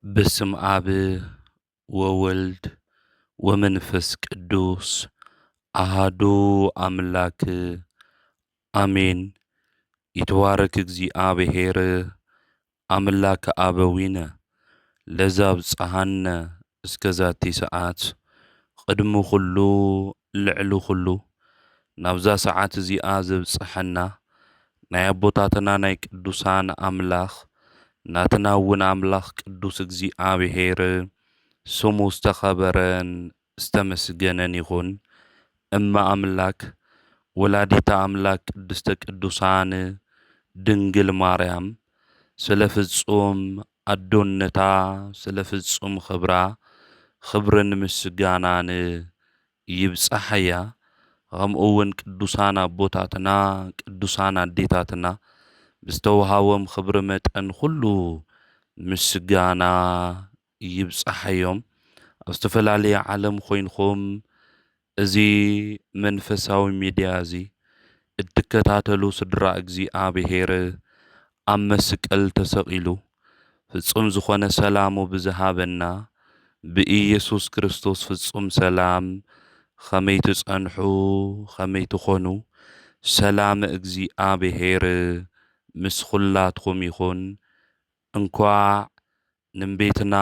بسم آب وولد ومنفس قدوس أحدو أملاك آمين يتوارك እግዚአብሔር أملاك آبوينا لزاب صحن اسكزاتي ساعات قدمو خلو لعلو خلو نابزا ساعات زي آزب صحنا ناي أبوتاتنا ناي قدوسان أملاخ ناتناون أملاخ قدوس እግዚአብሔር ስሙ ዝተኸበረን ዝተመስገነን ይኹን። እማ ኣምላክ ወላዲተ ኣምላክ ቅድስተ ቅዱሳን ድንግል ማርያም ስለ ፍጹም ኣዶነታ ስለ ፍጹም ክብራ ክብርን ምስጋናን ይብፅሓያ። ከምኡ እውን ቅዱሳን ኣቦታትና ቅዱሳን ኣዴታትና ብዝተውሃቦም ክብሪ መጠን ኩሉ ምስጋና ይብፅሓዮም። ኣብ ዝተፈላለየ ዓለም ኮይንኩም እዚ መንፈሳዊ ሚድያ እዚ እትከታተሉ ስድራ እግዚኣብሔር ኣብ መስቀል ተሰቂሉ ፍጹም ዝኾነ ሰላሙ ብዝሃበና ብኢየሱስ ክርስቶስ ፍጹም ሰላም ከመይ ትጸንሑ ከመይ ትኾኑ ሰላም እግዚኣብሔር ምስ ኩላትኩም ይኹን። እንኳዕ ንቤትና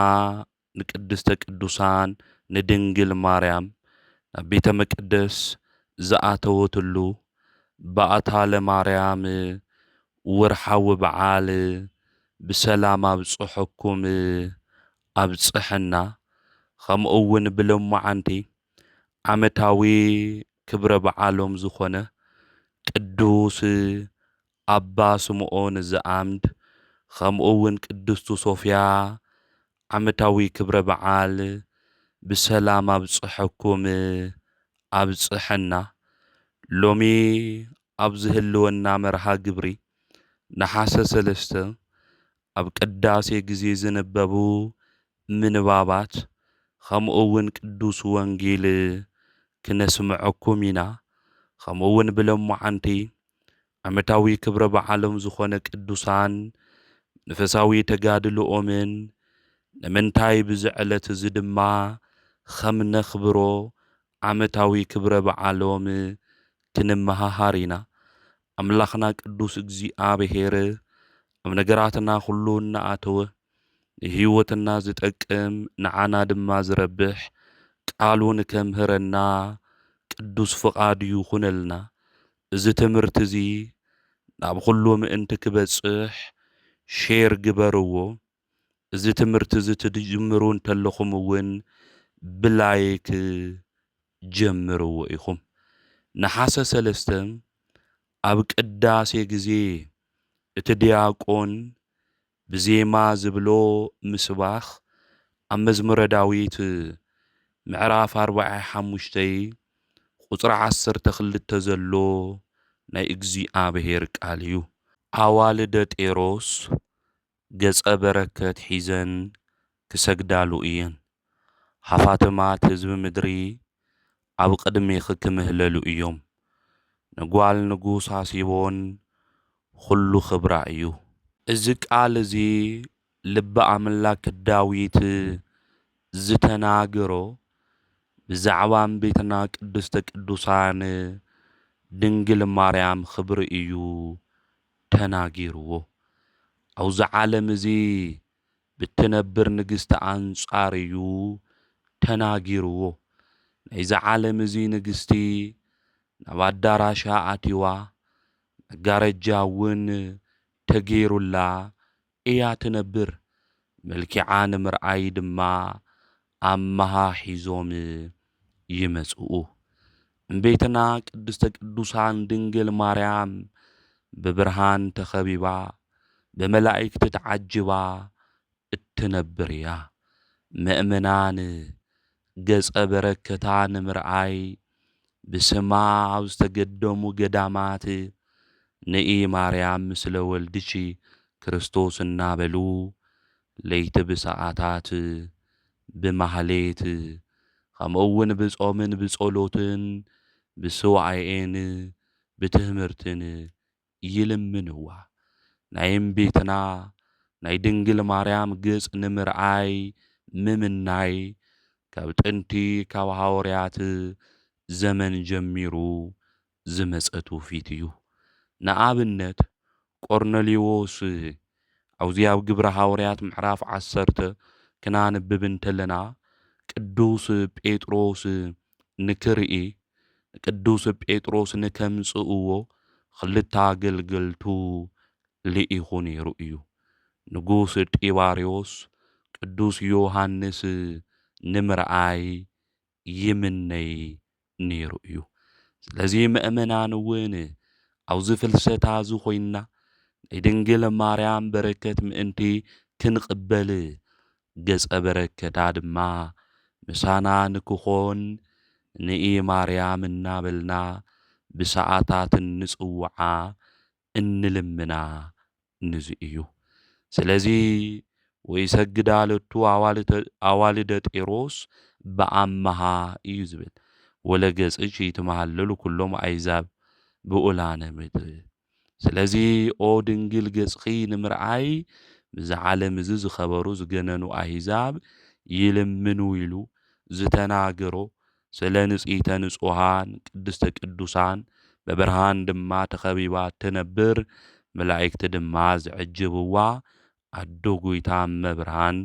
ንቅድስተ ቅዱሳን ንድንግል ማርያም ናብ ቤተ መቅደስ ዝኣተወትሉ በዓታ ለማርያም ወርሓዊ በዓል ብሰላም ኣብፅሐኩም ኣብፅሐና። ከምኡ እውን ብሎማዓንቲ ዓመታዊ ክብረ በዓሎም ዝኾነ ቅዱስ ኣባ ስምዖን ዘአምድ ከምኡ እውን ቅድስቱ ሶፍያ ዓመታዊ ክብረ በዓል ብሰላም ኣብፅሐኩም ኣብፅሐና። ሎሚ ኣብ ዝህልወና መርሃ ግብሪ ነሓሰ 3 ኣብ ቅዳሴ ግዜ ዝንበቡ ምንባባት ከምኡ እውን ቅዱስ ወንጌል ክነስምዐኩም ኢና። ከምኡ እውን ብሎማዓንቲ ዓመታዊ ክብረ በዓሎም ዝኾነ ቅዱሳን መንፈሳዊ ተጋድልኦምን ንምንታይ ብዚ ዕለት እዚ ድማ ከም ነኽብሮ ዓመታዊ ክብረ በዓሎም ክንመሃሃር ኢና። ኣምላኽና ቅዱስ እግዚኣብሔር ኣብ ነገራትና ኩሉ እናኣተወ ንህይወትና ዝጠቅም ንዓና ድማ ዝረብሕ ቃሉ ንከምህረና ቅዱስ ፍቓዱ ይኹነልና። እዚ ትምህርቲ እዚ ናብ ኩሉ ምእንቲ ክበፅሕ ሼር ግበርዎ። እዚ ትምህርቲ እዚ ትጅምሩ እንተለኹም እውን ብላይክ ጀምርዎ ኢኹም። ነሓሰ 3 ኣብ ቅዳሴ ግዜ እቲ ዲያቆን ብዜማ ዝብሎ ምስባኽ ኣብ መዝሙረ ዳዊት ምዕራፍ 45 ቁፅሪ 12 ዘሎ ናይ እግዚኣብሔር ቃል እዩ። ኣዋልደ ጤሮስ ገጸ በረከት ሒዘን ክሰግዳሉ እየን። ሃፋትማት ህዝቢ ምድሪ ኣብ ቅድሚኽ ክምህለሉ እዮም። ንጓል ንጉስ ሃሲቦን ኩሉ ክብራ እዩ። እዚ ቃል እዚ ልበ ኣምላክ ዳዊት ዝተናገሮ ብዛዕባ እመቤትና ቅድስተ ቅዱሳን ድንግል ማርያም ክብሪ እዩ ተናጊርዎ። ኣብዚ ዓለም እዚ ብትነብር ንግስቲ ኣንጻር እዩ ተናጊርዎ። ናይዚ ዓለም እዚ ንግስቲ ናብ ኣዳራሻ ኣቲዋ መጋረጃ እውን ተገይሩላ እያ ትነብር። መልኪዓ ንምርኣይ ድማ ኣመሃ ሒዞም ይመጽኡ። እመቤትና ቅድስተ ቅዱሳን ድንግል ማርያም ብብርሃን ተኸቢባ ብመላእክቲ ተዓጅባ እትነብር እያ። ምእመናን ገጸ በረከታ ንምርኣይ ብስማ ኣብ ዝተገደሙ ገዳማት ንኢ ማርያም ምስለ ወልድቺ ክርስቶስ እናበሉ ለይቲ ብሰዓታት ብማህሌት ከምኡ እውን ብጾምን ብጸሎትን ብስዋዕየን ብትምህርትን ይልምንዋ። ናይ እመቤትና ናይ ድንግል ማርያም ገጽ ንምርኣይ ምምናይ ካብ ጥንቲ ካብ ሐዋርያት ዘመን ጀሚሩ ዝመጸ ትውፊት እዩ። ንኣብነት ቆርኔሌዎስ ኣብዚ ኣብ ግብረ ሐዋርያት ምዕራፍ 10 ክናንብብ እንተለና ቅዱስ ጴጥሮስ ንክርኢ ቅዱስ ጴጥሮስ ንከምጽእዎ ክልተ ኣገልገልቱ ልኢኹ ነይሩ እዩ። ንጉስ ጢባርዮስ ቅዱስ ዮሃንስ ንምርኣይ ይምነይ ነይሩ እዩ። ስለዚ ምእመናን እውን ኣብዚ ፍልሰታ እዚ ኮይንና ናይ ድንግል ማርያም በረከት ምእንቲ ክንቅበል ገጸ በረከታ ድማ ምሳና ንክኾን ንኢ ማርያም እናበልና ብሰዓታት እንጽውዓ እንልምና ንዙ እዩ። ስለዚ ወይሰግዳለቱ ኣዋልደ ጤሮስ በኣመሃ እዩ ዝብል ወለገጽች ይትመሃለሉ ኩሎም ኣሕዛብ ብኡላነ ምድሪ። ስለዚ ኦ ድንግል ገጽኺ ንምርኣይ ብዛ ዓለም እዚ ዝኸበሩ ዝገነኑ ኣሕዛብ ይልምኑ ኢሉ ዝተናገሮ ስለ ንጽሕተ ንጹሃን ቅድስተ ቅዱሳን በብርሃን ድማ ተኸቢባ ትነብር መላእክቲ ድማ ዝዕጅብዋ ኣዶ ጎይታ መብርሃን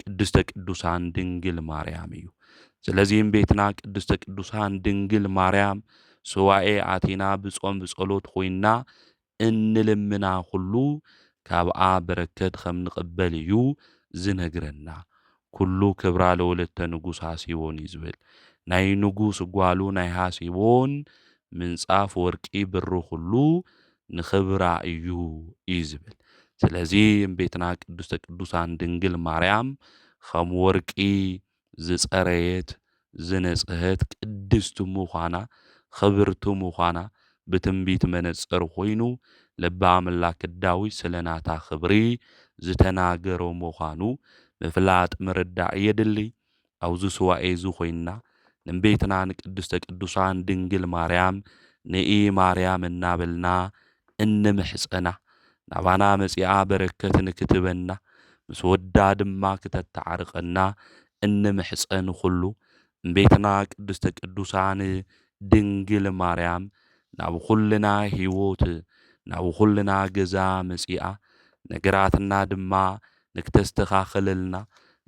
ቅድስተ ቅዱሳን ድንግል ማርያም እዩ። ስለዚ ቤትና ቅድስተ ቅዱሳን ድንግል ማርያም ስዋኤ ኣቲና ብጾም ብጸሎት ኮይና እንልምና ኩሉ ካብኣ በረከት ከም ንቕበል እዩ ዝነግረና። ኩሉ ክብራ ለወለተ ንጉስ ሃሲቦን እዩ ዝብል ናይ ንጉስ ጓሉ ናይ ሃሲቦን ምንጻፍ ወርቂ ብሪ ኩሉ ንኽብራ እዩ እዩ ዝብል። ስለዚ ቤትና ቅድስተ ቅዱሳን ድንግል ማርያም ከም ወርቂ ዝጸረየት ዝነጽህት ቅድስቲ ምዃና ኽብርቲ ምዃና ብትንቢት መነጽር ኮይኑ ልበ ኣምላክ ዳዊት ስለ ናታ ኽብሪ ዝተናገሮ ምዃኑ ምፍላጥ ምርዳእ የድሊ። ኣብዚ ስዋኤ እዚ ኮይንና ንቤትና ንቅድስተ ቅዱሳን ድንግል ማርያም ንኢ ማርያም እናበልና እንምሕፀና ናባና መጺኣ በረከት ንክትበና ምስ ወዳ ድማ ክተተዓርቐና እንምሕፀን ኩሉ ቤትና ቅድስተ ቅዱሳን ድንግል ማርያም ናብ ኩልና ሕይወት ናብ ኩልና ገዛ መጺኣ ነገራትና ድማ ንክተስተኻኽለልና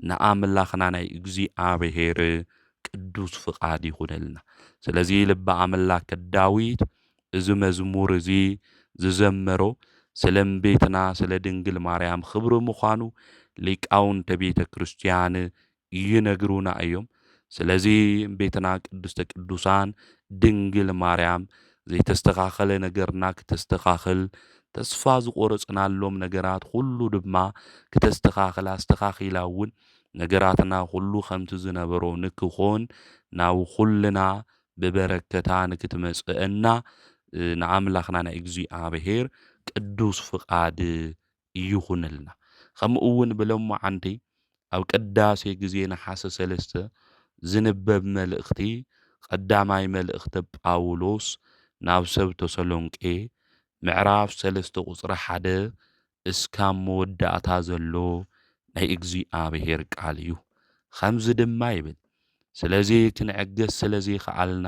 ንኣምላኽና ናይ እግዚኣብሔር ቅዱስ ፍቓድ ይኹነልና። ስለዚ ልበ ኣምላክ ዳዊት እዚ መዝሙር እዚ ዝዘመሮ ስለ እምቤትና ስለ ድንግል ማርያም ኽብሪ ምዃኑ ሊቃውንተ ቤተ ክርስቲያን ይነግሩና እዮም። ስለዚ እምቤትና ቅድስተ ቅዱሳን ድንግል ማርያም ዘይተስተኻኸለ ነገርና ክተስተኻኽል ተስፋ ዝቆረጽናሎም ነገራት ሁሉ ድማ ክተስተኻኽል ኣስተኻኺላ እውን ነገራትና ሁሉ ከምቲ ዝነበሮ ንክኾን ናብ ኩልና ብበረከታ ንክትመጽአና ንኣምላኽና ናይ እግዚኣብሔር ቅዱስ ፍቓድ ይኹንልና። ከምኡ እውን ብሎማዓንቲ ኣብ ቅዳሴ ግዜ ነሓሰ 3 ዝንበብ መልእኽቲ ቀዳማይ መልእኽቲ ጳውሎስ ናብ ሰብ ተሰሎንቄ ምዕራፍ 3 ቁጽሪ 1 እስካብ መወዳእታ ዘሎ ናይ እግዚኣብሔር ቃል እዩ። ከምዚ ድማ ይብል ስለዚ ክንዕገስ ስለዘይከኣልና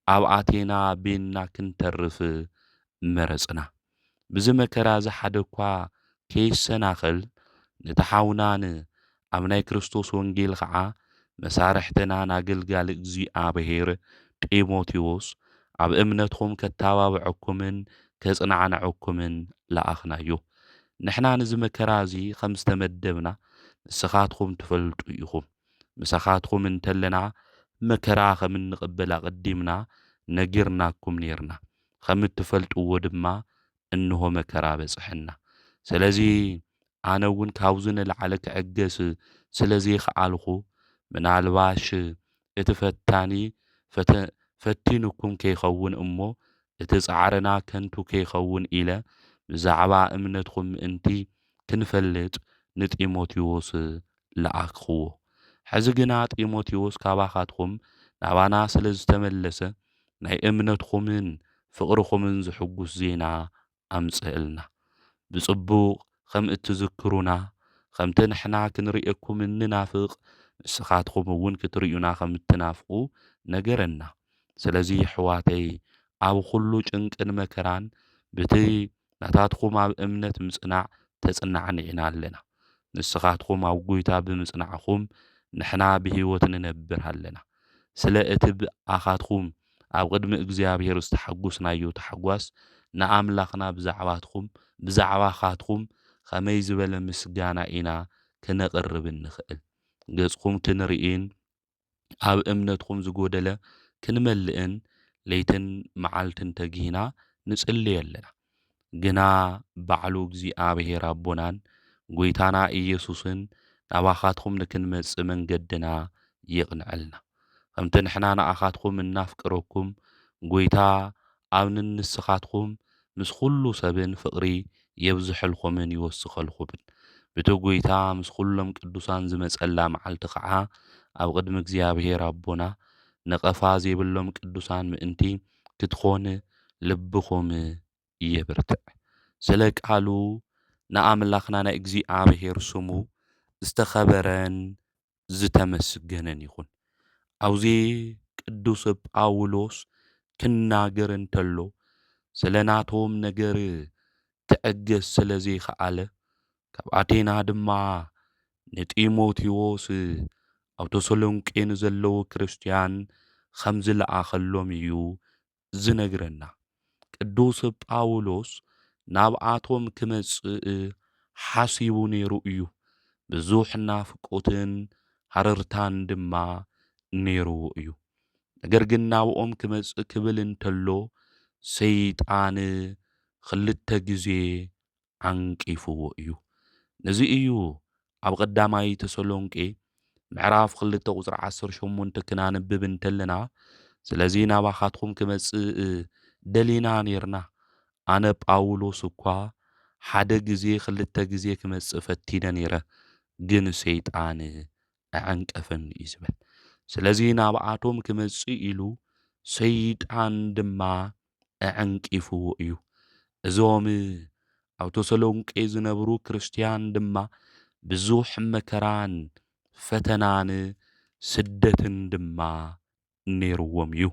ኣብ ኣቴና ቤንና ክንተርፍ መረጽና። ብዚ መከራ ዝሓደ እኳ ከይሰናኽል ንተሓውናን ኣብ ናይ ክርስቶስ ወንጌል ከዓ መሳርሕትናን ኣገልጋሊ እግዚኣብሔር ጢሞቴዎስ ኣብ እምነትኩም ከተባብዐኩምን ከጽናዕነዐኩምን ለኣኽናዮ። ንሕና ነዚ መከራ እዚ ከም ዝተመደብና ንስኻትኩም ትፈልጡ ኢኹም። ምሳኻትኩም እንተለና መከራ ከም እንቕበል ኣቐዲምና ነጊርናኩም ነርና። ከም እትፈልጥዎ ድማ እንሆ መከራ በጽሐና። ስለዚ ኣነ እውን ካብዚ ንላዕለ ክዕገስ ስለዘይከኣልኹ ምናልባሽ እቲ ፈታኒ ፈቲንኩም ከይኸውን እሞ እቲ ጻዕርና ከንቱ ከይኸውን ኢለ ብዛዕባ እምነትኩም ምእንቲ ክንፈልጥ ንጢሞቴዎስ ለኣክኽዎ። ሕዚ ግና ጢሞቴዎስ ካባኻትኩም ናባና ስለ ዝተመለሰ ናይ እምነትኩምን ፍቕርኩምን ዝሕጉስ ዜና ኣምጽአልና። ብጽቡቕ ከም እትዝክሩና ከምቲ ንሕና ክንርእየኩም እንናፍቕ ንስኻትኩም እውን ክትርእዩና ከም እትናፍቁ ነገረና። ስለዚ ኣሕዋተይ ኣብ ኩሉ ጭንቅን መከራን በቲ ናታትኩም ኣብ እምነት ምጽናዕ ተጽናዕኒዕና ኣለና። ንስኻትኩም ኣብ ጎይታ ብምጽናዕኩም ንሕና ብህይወት ንነብር ኣለና። ስለ እቲ ብኣኻትኩም ኣብ ቅድሚ እግዚኣብሔር ዝተሓጒስናዮ ተሓጓስ ንኣምላኽና ብዛዕባኻትኩም ከመይ ዝበለ ምስጋና ኢና ክነቕርብ ንኽእል። ገጽኩም ክንርኢን ኣብ እምነትኩም ዝጎደለ ክንመልእን ለይትን መዓልትን ተጊህና ንጽልይ ኣለና። ግና ባዕሉ እግዚኣብሔር ኣቦናን ጎይታና ኢየሱስን ናባኻትኩም ንክንመጽእ መንገድና ይቕንዐልና። ከምቲ ንሕና ንኣኻትኩም እናፍቅረኩም ጎይታ ኣብ ንንስኻትኩም ምስ ኩሉ ሰብን ፍቕሪ የብዝሐልኩምን ይወስኸልኩምን። በቲ ጎይታ ምስ ኩሎም ቅዱሳን ዝመጸላ መዓልቲ ከዓ ኣብ ቅድሚ እግዚኣብሔር ኣቦና ነቐፋ ዘይብሎም ቅዱሳን ምእንቲ ክትኾን ልብኹም የብርትዕ። ስለ ቃሉ ንኣምላኽና ናይ እግዚኣብሔር ስሙ ዝተኸበረን ዝተመስገነን ይኹን። ኣብዚ ቅዱስ ጳውሎስ ክናገር እንተሎ ስለ ናቶም ነገር ክዕገስ ስለ ዘይከኣለ ካብ ኣቴና ድማ ንጢሞቴዎስ ኣብ ተሰሎንቄ ንዘለዉ ክርስቲያን ከም ዝለኣኸሎም እዩ ዝነግረና። ቅዱስ ጳውሎስ ናብኣቶም ክመጽእ ሓሲቡ ነይሩ እዩ። ብዙሕ ናፍቆትን ሃረርታን ድማ ነይርዎ እዩ። ነገር ግን ናብኦም ክመጽእ ክብል እንተሎ ሰይጣን ክልተ ግዜ ዓንቂፍዎ እዩ። ነዚ እዩ ኣብ ቀዳማይ ተሰሎንቄ ምዕራፍ 2 ቁጽሪ 18 ክናንብብ እንተለና ስለዚ ናባኻትኩም ክመጽእ ደሊና ነርና፣ ኣነ ጳውሎስ እኳ ሓደ ግዜ ክልተ ግዜ ክመጽእ ፈቲነ ነይረ፣ ግን ሰይጣን ኣዐንቀፈኒ እዩ ዝብል። ስለዚ ናብኣቶም ክመጽእ ኢሉ ሰይጣን ድማ ኣዐንቂፍዎ እዩ። እዞም ኣብ ተሰሎንቄ ዝነብሩ ክርስቲያን ድማ ብዙሕ መከራን ፈተናን ስደትን ድማ ነይርዎም እዩ።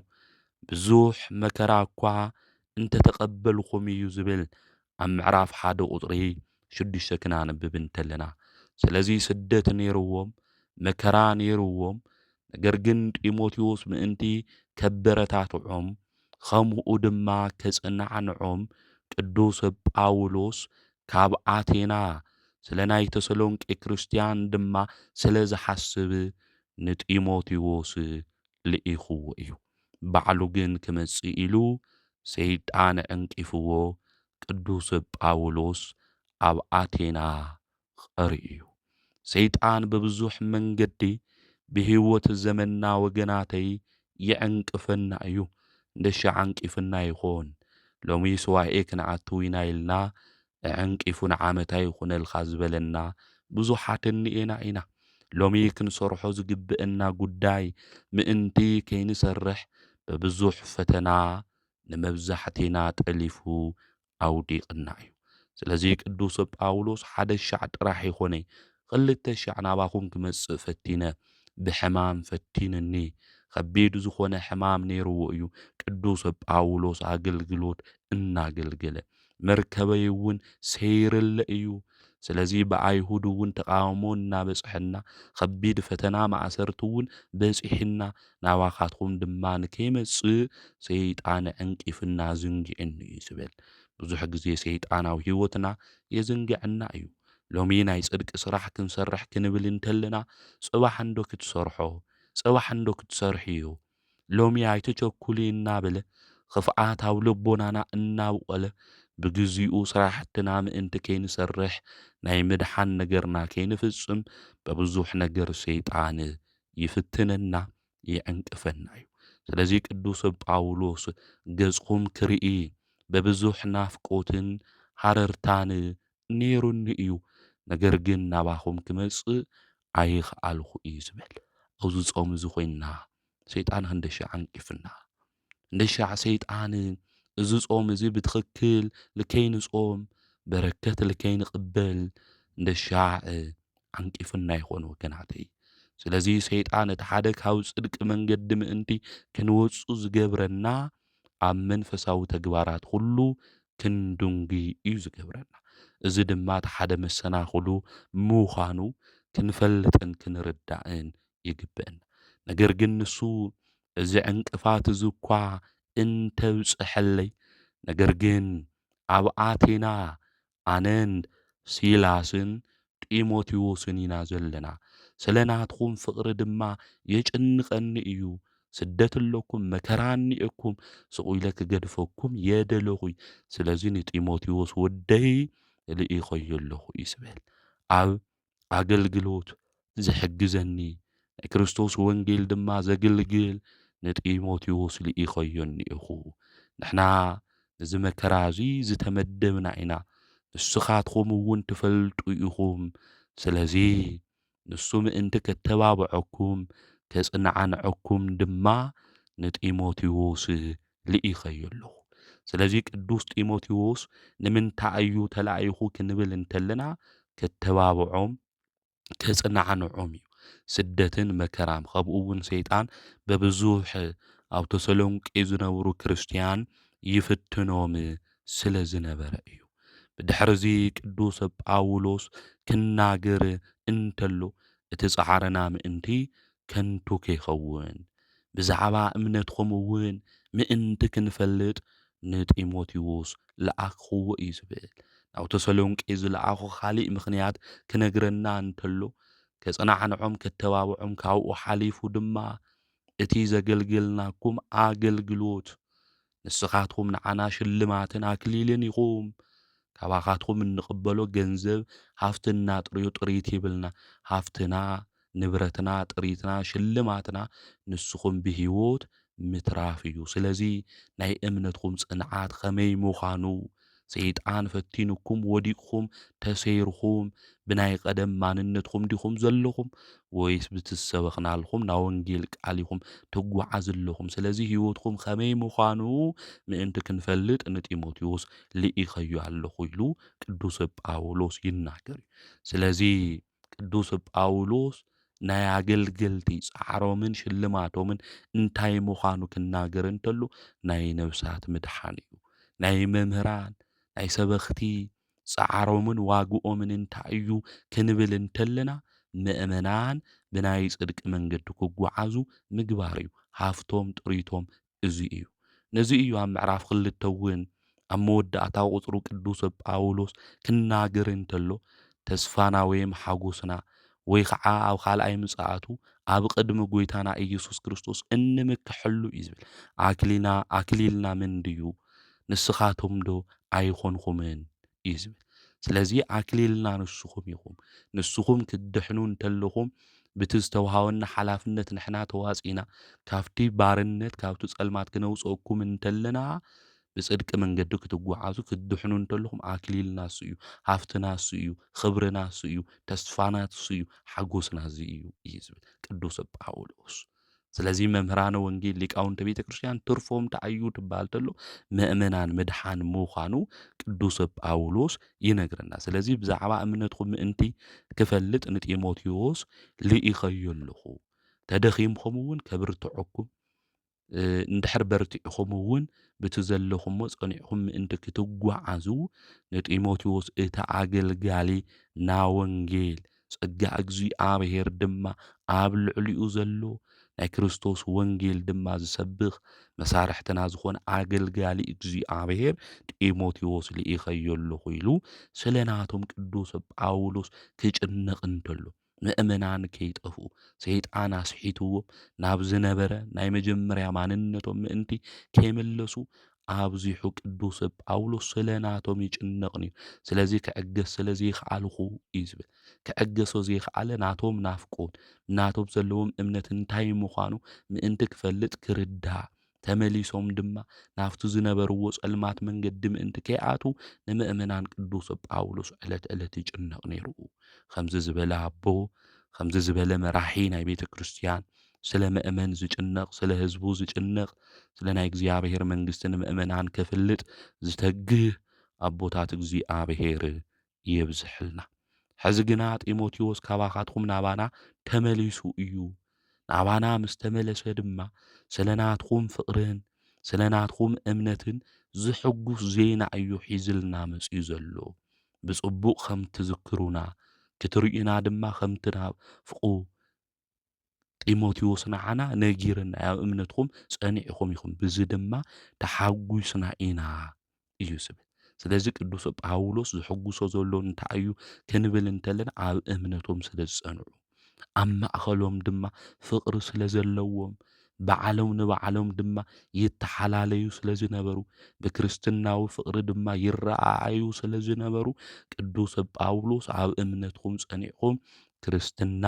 ብዙሕ መከራ እኳ እንተተቐበልኩም እዩ ዝብል ኣብ ምዕራፍ 1 ቁጽሪ 6 ክናንብብ እንተለና ስለዚ ስደት ነይርዎም፣ መከራ ነይርዎም። ነገር ግን ጢሞቴዎስ ምእንቲ ከበረታትዖም ከምኡ ድማ ከጽናዕንዖም ቅዱስ ጳውሎስ ካብ ኣቴና ስለ ናይ ተሰሎንቄ ክርስቲያን ድማ ስለ ዝሓስብ ንጢሞቴዎስ ልኢኽዎ እዩ። ባዕሉ ግን ክመጽእ ኢሉ ሰይጣን ዕንቂፍዎ ቅዱስ ጳውሎስ ኣብ ኣቴና ቀሪኡ እዩ። ሰይጣን በብዙሕ መንገዲ ብህይወት ዘመንና ወገናተይ ይዕንቅፈና እዩ። እንደሻ ዓንቂፍና ይኾን ሎሚ ስዋኤ ክንኣትው ኢና ኢልና ዕንቂፉ ንዓመታ ይኹነልካ ዝበለና ብዙሓት እኒኤና ኢና። ሎሚ ክንሰርሖ ዝግብአና ጉዳይ ምእንቲ ከይንሰርሕ በብዙሕ ፈተና ንመብዛሕቲና ጠሊፉ ኣውዲቕና እዩ። ስለዚ ቅዱስ ጳውሎስ 1,000 ጥራሕ ይኾነ 2,000 ናባኹም ክመጽእ ፈቲነ ብሕማም ፈቲንኒ ከቢድ ዝኾነ ሕማም ነይርዎ እዩ። ቅዱስ ጳውሎስ ኣገልግሎት እናገልገለ መርከበይ እውን ሰይርለ እዩ። ስለዚ ብኣይሁድ እውን ተቃውሞ እናበጽሐና ከቢድ ፈተና ማእሰርቲ እውን በጺሕና ናባኻትኩም ድማ ንከይመጽእ ሰይጣን ዕንቂፍና ዝንጊዕኒ እዩ ዝብል። ብዙሕ ግዜ ሰይጣናዊ ህይወትና የዝንግዐና እዩ። ሎሚ ናይ ጽድቂ ስራሕ ክንሰርሕ ክንብል እንተለና ጽባሕ እንዶ ክትሰርሖ ጽባሕ እንዶ ክትሰርሕዮ ሎሚ ኣይትቸኩሊ እናበለ ክፍኣት ኣብ ልቦናና እናብቆለ ብግዚኡ ስራሕትና ምእንቲ ከይንሰርሕ ናይ ምድሓን ነገርና ከይንፍጽም በብዙሕ ነገር ሰይጣን ይፍትነና ይዕንቅፈና እዩ። ስለዚ ቅዱስ ጳውሎስ ገጽኩም ክርኢ በብዙሕ ናፍቆትን ሃረርታን ነይሩኒ እዩ፣ ነገር ግን ናባኹም ክመጽእ ኣይኽኣልኹ እዩ ዝብል። ኣብዚ ጾም እዚ ኮይንና ሰይጣን ክንደሻዕ ዓንቂፍና እንደሻዕ ሰይጣን እዚ ጾም እዚ ብትኽክል ልከይንጾም በረከት ልከይንቕበል እንደሻዕ ዓንቂፍና ይኾኑ ወገናተይ። ስለዚ ሰይጣን እቲ ሓደ ካብ ጽድቂ መንገዲ ምእንቲ ክንወፁ ዝገብረና ኣብ መንፈሳዊ ተግባራት ኩሉ ክንዱንጊ እዩ ዝገብረና። እዚ ድማ እቲ ሓደ መሰናኽሉ ምዃኑ ክንፈልጥን ክንርዳእን ይግብአና። ነገር ግን ንሱ እዚ ዕንቅፋት እዚ እኳ እንተብፅሐለይ ነገር ግን ኣብ ኣቴና ኣነን ሲላስን ጢሞቴዎስን ኢና ዘለና። ስለ ናትኩም ፍቕሪ ድማ የጭንቐኒ እዩ። ስደት ኣለኩም መከራ እኒአኩም ስቑኢለ ክገድፈኩም የደለኹ። ስለዚ ንጢሞቴዎስ ወደይ ልኢኸዮ ኣለኹ እዩ ዝብል። ኣብ ኣገልግሎት ዝሕግዘኒ ናይ ክርስቶስ ወንጌል ድማ ዘግልግል ንጢሞቴዎስ ልኢኸዮ እኒአኹ። ንሕና እዚ መከራ እዚ ዝተመደብና ኢና፣ ንስኻትኩም እውን ትፈልጡ ኢኹም። ስለዚ ንሱ ምእንቲ ከተባብዐኩም ከጽንዓንዐኩም ድማ ንጢሞቴዎስ ልኢኸዮ ኣለኹ። ስለዚ ቅዱስ ጢሞቴዎስ ንምንታይ እዩ ተላኢኹ ክንብል እንተለና ከተባብዖም ከጽንዓንዖም እዩ። ስደትን መከራም ከምኡ እውን ሰይጣን በብዙሕ ኣብ ተሰሎንቄ ዝነብሩ ክርስቲያን ይፍትኖም ስለ ዝነበረ እዩ። ብድሕሪዚ ቅዱስ ጳውሎስ ክናገር እንተሎ እቲ ጻዕረና ምእንቲ ከንቱ ከይኸውን ብዛዕባ እምነትኩም እውን ምእንቲ ክንፈልጥ ንጢሞቴዎስ ለኣኽኽዎ እዩ ዝብል። ናብ ተሰሎንቄ ዝለኣኹ ካሊእ ምኽንያት ክነግረና እንተሎ ከጽናዕንዖም ከተባብዖም ካብኡ ሓሊፉ ድማ እቲ ዘገልግልናኩም ኣገልግሎት ንስኻትኩም ንዓና ሽልማትን ኣክሊልን ኢኹም። ካባኻትኩም እንቕበሎ ገንዘብ ሃፍትና ጥሪት ይብልና። ሃፍትና ንብረትና ጥሪትና ሽልማትና ንስኹም ብሂወት ምትራፍ እዩ። ስለዚ ናይ እምነትኩም ጽንዓት ከመይ ምዃኑ ሰይጣን ፈቲንኩም ወዲቕኩም ተሰይርኩም ብናይ ቀደም ማንነትኩም ዲኹም ዘለኹም ወይስ ብትሰበኽናልኩም ናብ ወንጌል ቃል ኢኹም ትጓዓዙ ዘለኹም? ስለዚ ህይወትኩም ከመይ ምዃኑ ምእንቲ ክንፈልጥ ንጢሞቴዎስ ልኢኸዮ ኣለኹ ኢሉ ቅዱስ ጳውሎስ ይናገር እዩ። ስለዚ ቅዱስ ጳውሎስ ናይ ኣገልገልቲ ጻዕሮምን ሽልማቶምን እንታይ ምዃኑ ክናገር እንተሎ ናይ ነብሳት ምድሓን እዩ። ናይ መምህራን ናይ ሰበኽቲ ጻዕሮምን ዋግኦምን እንታይ እዩ ክንብል እንተለና ምእመናን ብናይ ጽድቂ መንገዲ ክጓዓዙ ምግባር እዩ። ሃፍቶም ጥሪቶም እዚ እዩ። ነዚ እዩ ኣብ ምዕራፍ 2 እውን ኣብ መወዳእታ ቁጽሩ ቅዱስ ጳውሎስ ክናገር እንተሎ ተስፋና ወይ ሓጎስና ወይ ከዓ ኣብ ካልኣይ ምጽኣቱ ኣብ ቅድሚ ጎይታና ኢየሱስ ክርስቶስ እንምክሐሉ እዩ ዝብል። ኣክሊልና ምንድዩ ንስኻቶም ዶ ኣይኮንኹምን እዩ ዝብል። ስለዚ ኣክሊልና ንስኹም ኢኹም። ንስኹም ክድሕኑ እንተለኹም በቲ ዝተውሃበና ሓላፍነት ንሕና ተዋፂና ካብቲ ባርነት ካብቲ ጸልማት ክነውፀኩም እንተለና ብጽድቂ መንገዲ ክትጓዓዙ ክድሕኑ እንተለኹም ኣክሊልና እሱ እዩ፣ ሃፍትና እሱ እዩ፣ ክብርና እሱ እዩ፣ ተስፋና እሱ እዩ፣ ሓጎስና እዚ እዩ እዩ ዝብል ቅዱስ ጳውሎስ። ስለዚ መምህራነ ወንጌል ሊቃውንተ ቤተ ክርስቲያን ትርፎም እንታይ እዩ ትባሃል ተሎ ምእመናን ምድሓን ምዃኑ ቅዱስ ጳውሎስ ይነግረና። ስለዚ ብዛዕባ እምነትኩም ምእንቲ ክፈልጥ ንጢሞቴዎስ ልኢኸዮ ኣለኹ። ተደኺምኩም እውን ከብርትዐኩም እንድሕር በርቲዕኹም እውን በቲ ዘለኹሞ ጸኒዕኹም ምእንቲ ክትጓዓዙ ንጢሞቴዎስ እቲ ኣገልጋሊ ና ወንጌል ጸጋ እግዚኣብሔር ድማ ኣብ ልዕሊኡ ዘሎ ናይ ክርስቶስ ወንጌል ድማ ዝሰብኽ መሳርሕትና ዝኾነ ኣገልጋሊ እግዚኣብሔር ጢሞቴዎስ ልኢኸዮ ኣለኹ ኢሉ ስለ ናቶም ቅዱስ ጳውሎስ ክጭነቕ እንተሎ ምእመናን ከይጠፍኡ ሰይጣን ኣስሒትዎም ናብ ዝነበረ ናይ መጀመርያ ማንነቶም ምእንቲ ከይመለሱ ኣብዚሑ ቅዱስ ጳውሎስ ስለ ናቶም ይጭነቕን እዩ። ስለዚ ክዕገስ ስለ ዘይከኣልኹ እዩ ዝብል። ክዕገሶ ዘይከኣለ ናቶም ናፍቆት ናቶም ዘለዎም እምነት እንታይ ምዃኑ ምእንቲ ክፈልጥ ክርዳእ ተመሊሶም ድማ ናፍቲ ዝነበርዎ ጸልማት መንገዲ ምእንቲ ከይኣቱ ንምእመናን ቅዱስ ጳውሎስ ዕለት ዕለት ይጭነቕ ነይሩ። ከምዚ ዝበለ ኣቦ ከምዚ ዝበለ መራሒ ናይ ቤተ ክርስቲያን ስለ ምእመን ዝጭነቕ ስለ ህዝቡ ዝጭነቕ ስለ ናይ እግዚኣብሔር መንግስቲ ንምእመናን ክፍልጥ ዝተግህ ኣቦታት እግዚኣብሔር የብዝሕልና። ሕዚ ግና ጢሞቴዎስ ካባኻትኩም ናባና ተመሊሱ እዩ። ናባና ምስ ተመለሰ ድማ ስለ ናትኩም ፍቕርን ስለ ናትኩም እምነትን ዝሕጉስ ዜና እዩ ሒዝልና መፅዩ ዘሎ። ብጽቡቕ ከም ትዝክሩና ክትርእዩና ድማ ከም ትናፍቁ ጢሞቴዎስ ንዓና ነጊርና ኣብ እምነትኩም ጸኒዕኩም ኢኹም። ብዚ ድማ ተሓጒስና ኢና እዩ ዝብል። ስለዚ ቅዱስ ጳውሎስ ዝሕጉሶ ዘሎ እንታይ እዩ ክንብል እንተለና ኣብ እምነቶም ስለ ዝጸንዑ ኣብ ማእኸሎም ድማ ፍቕሪ ስለ ዘለዎም በዓሎም ንበዓሎም ድማ ይተሓላለዩ ስለ ዝነበሩ ብክርስትናዊ ፍቕሪ ድማ ይረኣዩ ስለ ዝነበሩ ቅዱስ ጳውሎስ ኣብ እምነትኩም ጸኒዕኩም ክርስትና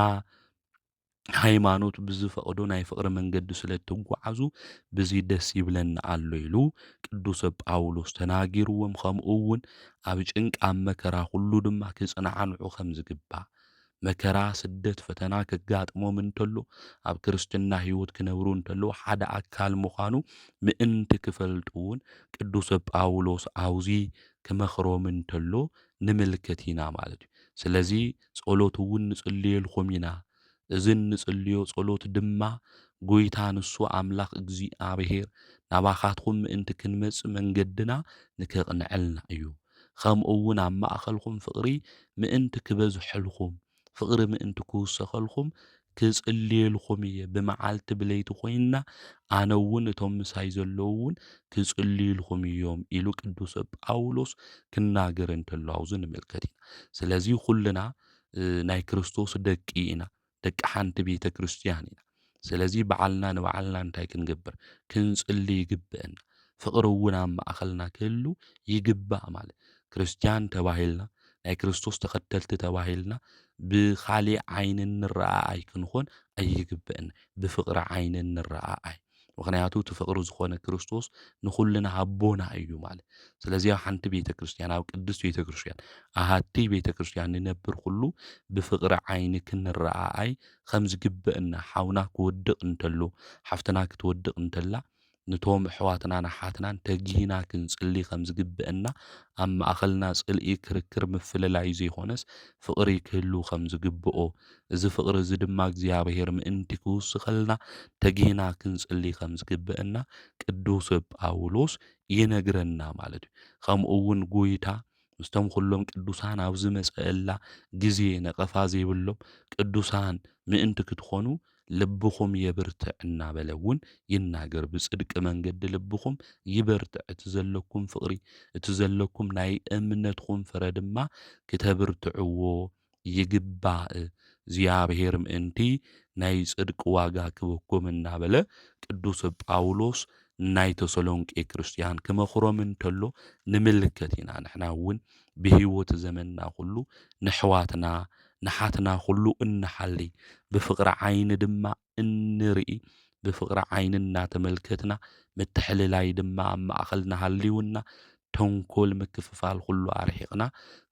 ሃይማኖት ብዝፈቕዶ ናይ ፍቕሪ መንገዲ ስለ እትጓዓዙ ብዚ ደስ ይብለና ኣሎ ኢሉ ቅዱስ ጳውሎስ ተናጊርዎም። ከምኡ እውን ኣብ ጭንቂ ኣብ መከራ ኩሉ ድማ ክጽንዓንዑ ከም ዝግባእ መከራ ስደት ፈተና ከጋጥሞም እንተሎ ኣብ ክርስትና ህይወት ክነብሩ እንተሎ ሓደ ኣካል ምዃኑ ምእንቲ ክፈልጡ እውን ቅዱስ ጳውሎስ ኣውዚ ክመኽሮም እንተሎ ንምልከት ኢና ማለት እዩ። ስለዚ ጸሎት እውን ንጽልየልኩም ኢና። እዚ ንጽልዮ ጸሎት ድማ ጎይታ ንሱ ኣምላኽ እግዚኣብሔር ናባኻትኩም ምእንቲ ክንመጽእ መንገድና ንከቕንዐልና እዩ። ከምኡ እውን ኣብ ማእኸልኩም ፍቕሪ ምእንቲ ክበዝሐልኩም ፍቕሪ ምእንቲ ክውሰኸልኩም ክጽልየልኩም እየ ብመዓልቲ ብለይቲ ኮይንና ኣነ እውን እቶም ምሳይ ዘለዉ እውን ክጽልዩልኩም እዮም ኢሉ ቅዱስ ጳውሎስ ክናገር እንተሎ ኣውዚ ንምልከት ኢና። ስለዚ ኩልና ናይ ክርስቶስ ደቂ ኢና፣ ደቂ ሓንቲ ቤተ ክርስቲያን ኢና። ስለዚ በዓልና ንበዓልና እንታይ ክንገብር ክንጽሊ ይግብአና። ፍቕሪ እውን ኣብ ማእኸልና ክህሉ ይግባእ ማለት ክርስቲያን ተባሂልና ናይ ክርስቶስ ተኸተልቲ ተባሂልና ብኻሊእ ዓይኒ እንረኣይ ክንኾን ኣይግብአና፣ ብፍቕሪ ዓይኒ እንረኣይ። ምክንያቱ እቲ ፍቕሪ ዝኾነ ክርስቶስ ንኹልና ኣቦና እዩ ማለት። ስለዚ ኣብ ሓንቲ ቤተ ክርስቲያን ኣብ ቅድስት ቤተ ክርስቲያን ኣሃቲ ቤተ ክርስቲያን ንነብር ኩሉ ብፍቕሪ ዓይኒ ክንረኣይ ከም ዝግብአና ሓውና ክወድቕ እንተሎ ሓፍትና ክትወድቕ እንተላ ነቶም ኣሕዋትናን ኣሓትናን ተጊሂና ክንጽሊ ከም ዝግብአና ኣብ ማእኸልና ጽልኢ ክርክር ምፍልላይ ዘይኾነስ ፍቕሪ ክህሉ ከም ዝግብኦ እዚ ፍቕሪ እዚ ድማ እግዚኣብሔር ምእንቲ ክውስኸልና ተጊሂና ክንጽሊ ከም ዝግብአና ቅዱስ ጳውሎስ ይነግረና ማለት እዩ። ከምኡ እውን ጎይታ ምስቶም ኩሎም ቅዱሳን ኣብ ዝመጽአላ ግዜ ነቐፋ ዘይብሎም ቅዱሳን ምእንቲ ክትኾኑ ልብኹም የብርትዕ እናበለ እውን ይናገር። ብጽድቂ መንገዲ ልብኹም ይበርትዕ። እቲ ዘለኩም ፍቕሪ እቲ ዘለኩም ናይ እምነትኩም ፍረ ድማ ክተብርትዕዎ ይግባእ። እግዚኣብሔር ምእንቲ ናይ ጽድቂ ዋጋ ክበኩም እናበለ ቅዱስ ጳውሎስ ናይ ተሰሎንቄ ክርስቲያን ክመኽሮም እንተሎ ንምልከት ኢና። ንሕና እውን ብህይወት ዘመንና ኩሉ ንሕዋትና ንሓትና ኩሉ እንሓሊ ብፍቕሪ ዓይኒ ድማ እንርኢ ብፍቕሪ ዓይኒ እናተመልከትና ምትሕልላይ ድማ ኣብ ማእኸልና ሃልዩና ተንኮል ምክፍፋል ኩሉ ኣርሒቕና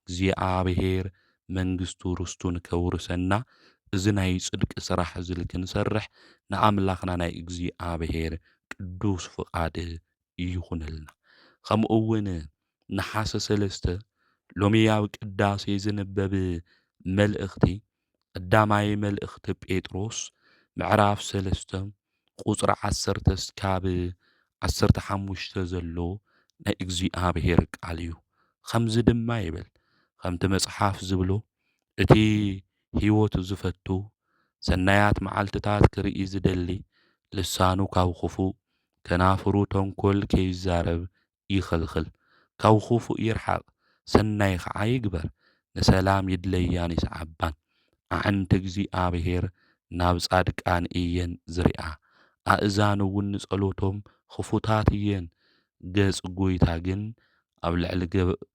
እግዚኣብሔር መንግስቱ ርስቱ ንከውርሰና እዚ ናይ ጽድቂ ስራሕ እዚ ክንሰርሕ ንኣምላኽና ናይ እግዚኣብሔር ቅዱስ ፍቓድ ይኹንልና። ከምኡ እውን ነሓሰ 3 ሎሚ ኣብ ቅዳሴ ዝንበብ መልእኽቲ ቀዳማይ መልእኽቲ ጴጥሮስ ምዕራፍ 3 ቁጽሪ 10 እስካብ 15 ዘሎ ናይ እግዚኣብሔር ቃል እዩ። ከምዚ ድማ ይብል ከምቲ መጽሓፍ ዝብሎ እቲ ህይወት ዝፈቱ ሰናያት መዓልትታት ክርኢ ዝደሊ ልሳኑ ካብ ክፉእ ከናፍሩ ተንኰል ከይዛረብ ይኽልኽል፣ ካብ ክፉእ ይርሓቕ፣ ሰናይ ከዓ ይግበር፣ ንሰላም ይድለያን ይስዓባን። ኣዕንቲ እግዚኣብሔር ናብ ጻድቃን እየን ዝሪኣ፣ ኣእዛን እውን ንጸሎቶም ክፉታት እየን። ገጽ ጎይታ ግን ኣብ ልዕሊ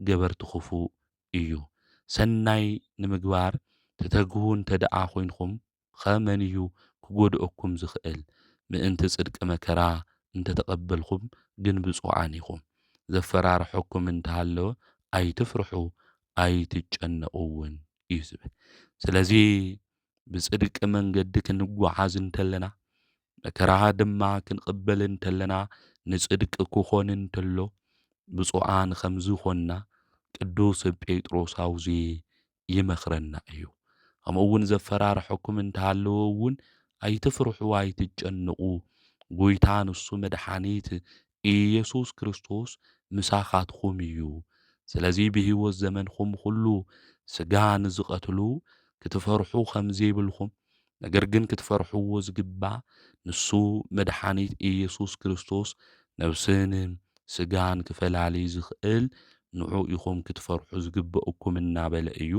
ገበርቲ ክፉእ እዩ። ሰናይ ንምግባር ትተግሁ እንተ ደኣ ኮይንኩም ከመን እዩ ክጎድአኩም ዝኽእል? ምእንቲ ጽድቂ መከራ እንተተቐበልኩም ግን ብፁዓን ኢኹም። ዘፈራርሐኩም እንተሃለወ ኣይትፍርሑ ኣይትጨነቁ እውን እዩ ዝብል። ስለዚ ብጽድቂ መንገዲ ክንጓዓዝ እንተለና መከራ ድማ ክንቅበል እንተለና ንጽድቂ ክኾን እንተሎ ብፁዓን ከም ዝኾንና ቅዱስ ጴጥሮስ ኣውዚ ይመኽረና እዩ። ከምኡውን ዘፈራርሐኩም እንተሃለወ እውን ኣይትፍርሑ ኣይትጨንቁ፣ ጎይታ ንሱ መድሓኒት ኢየሱስ ክርስቶስ ምሳኻትኩም እዩ። ስለዚ ብህይወት ዘመንኩም ኩሉ ስጋ ንዝቐትሉ ክትፈርሑ ከም ዘይብልኩም፣ ነገር ግን ክትፈርሕዎ ዝግባእ ንሱ መድሓኒት ኢየሱስ ክርስቶስ ነብስን ስጋን ክፈላለዩ ዝኽእል ንዑ ኢኹም ክትፈርሑ ዝግበአኩም እናበለ እዩ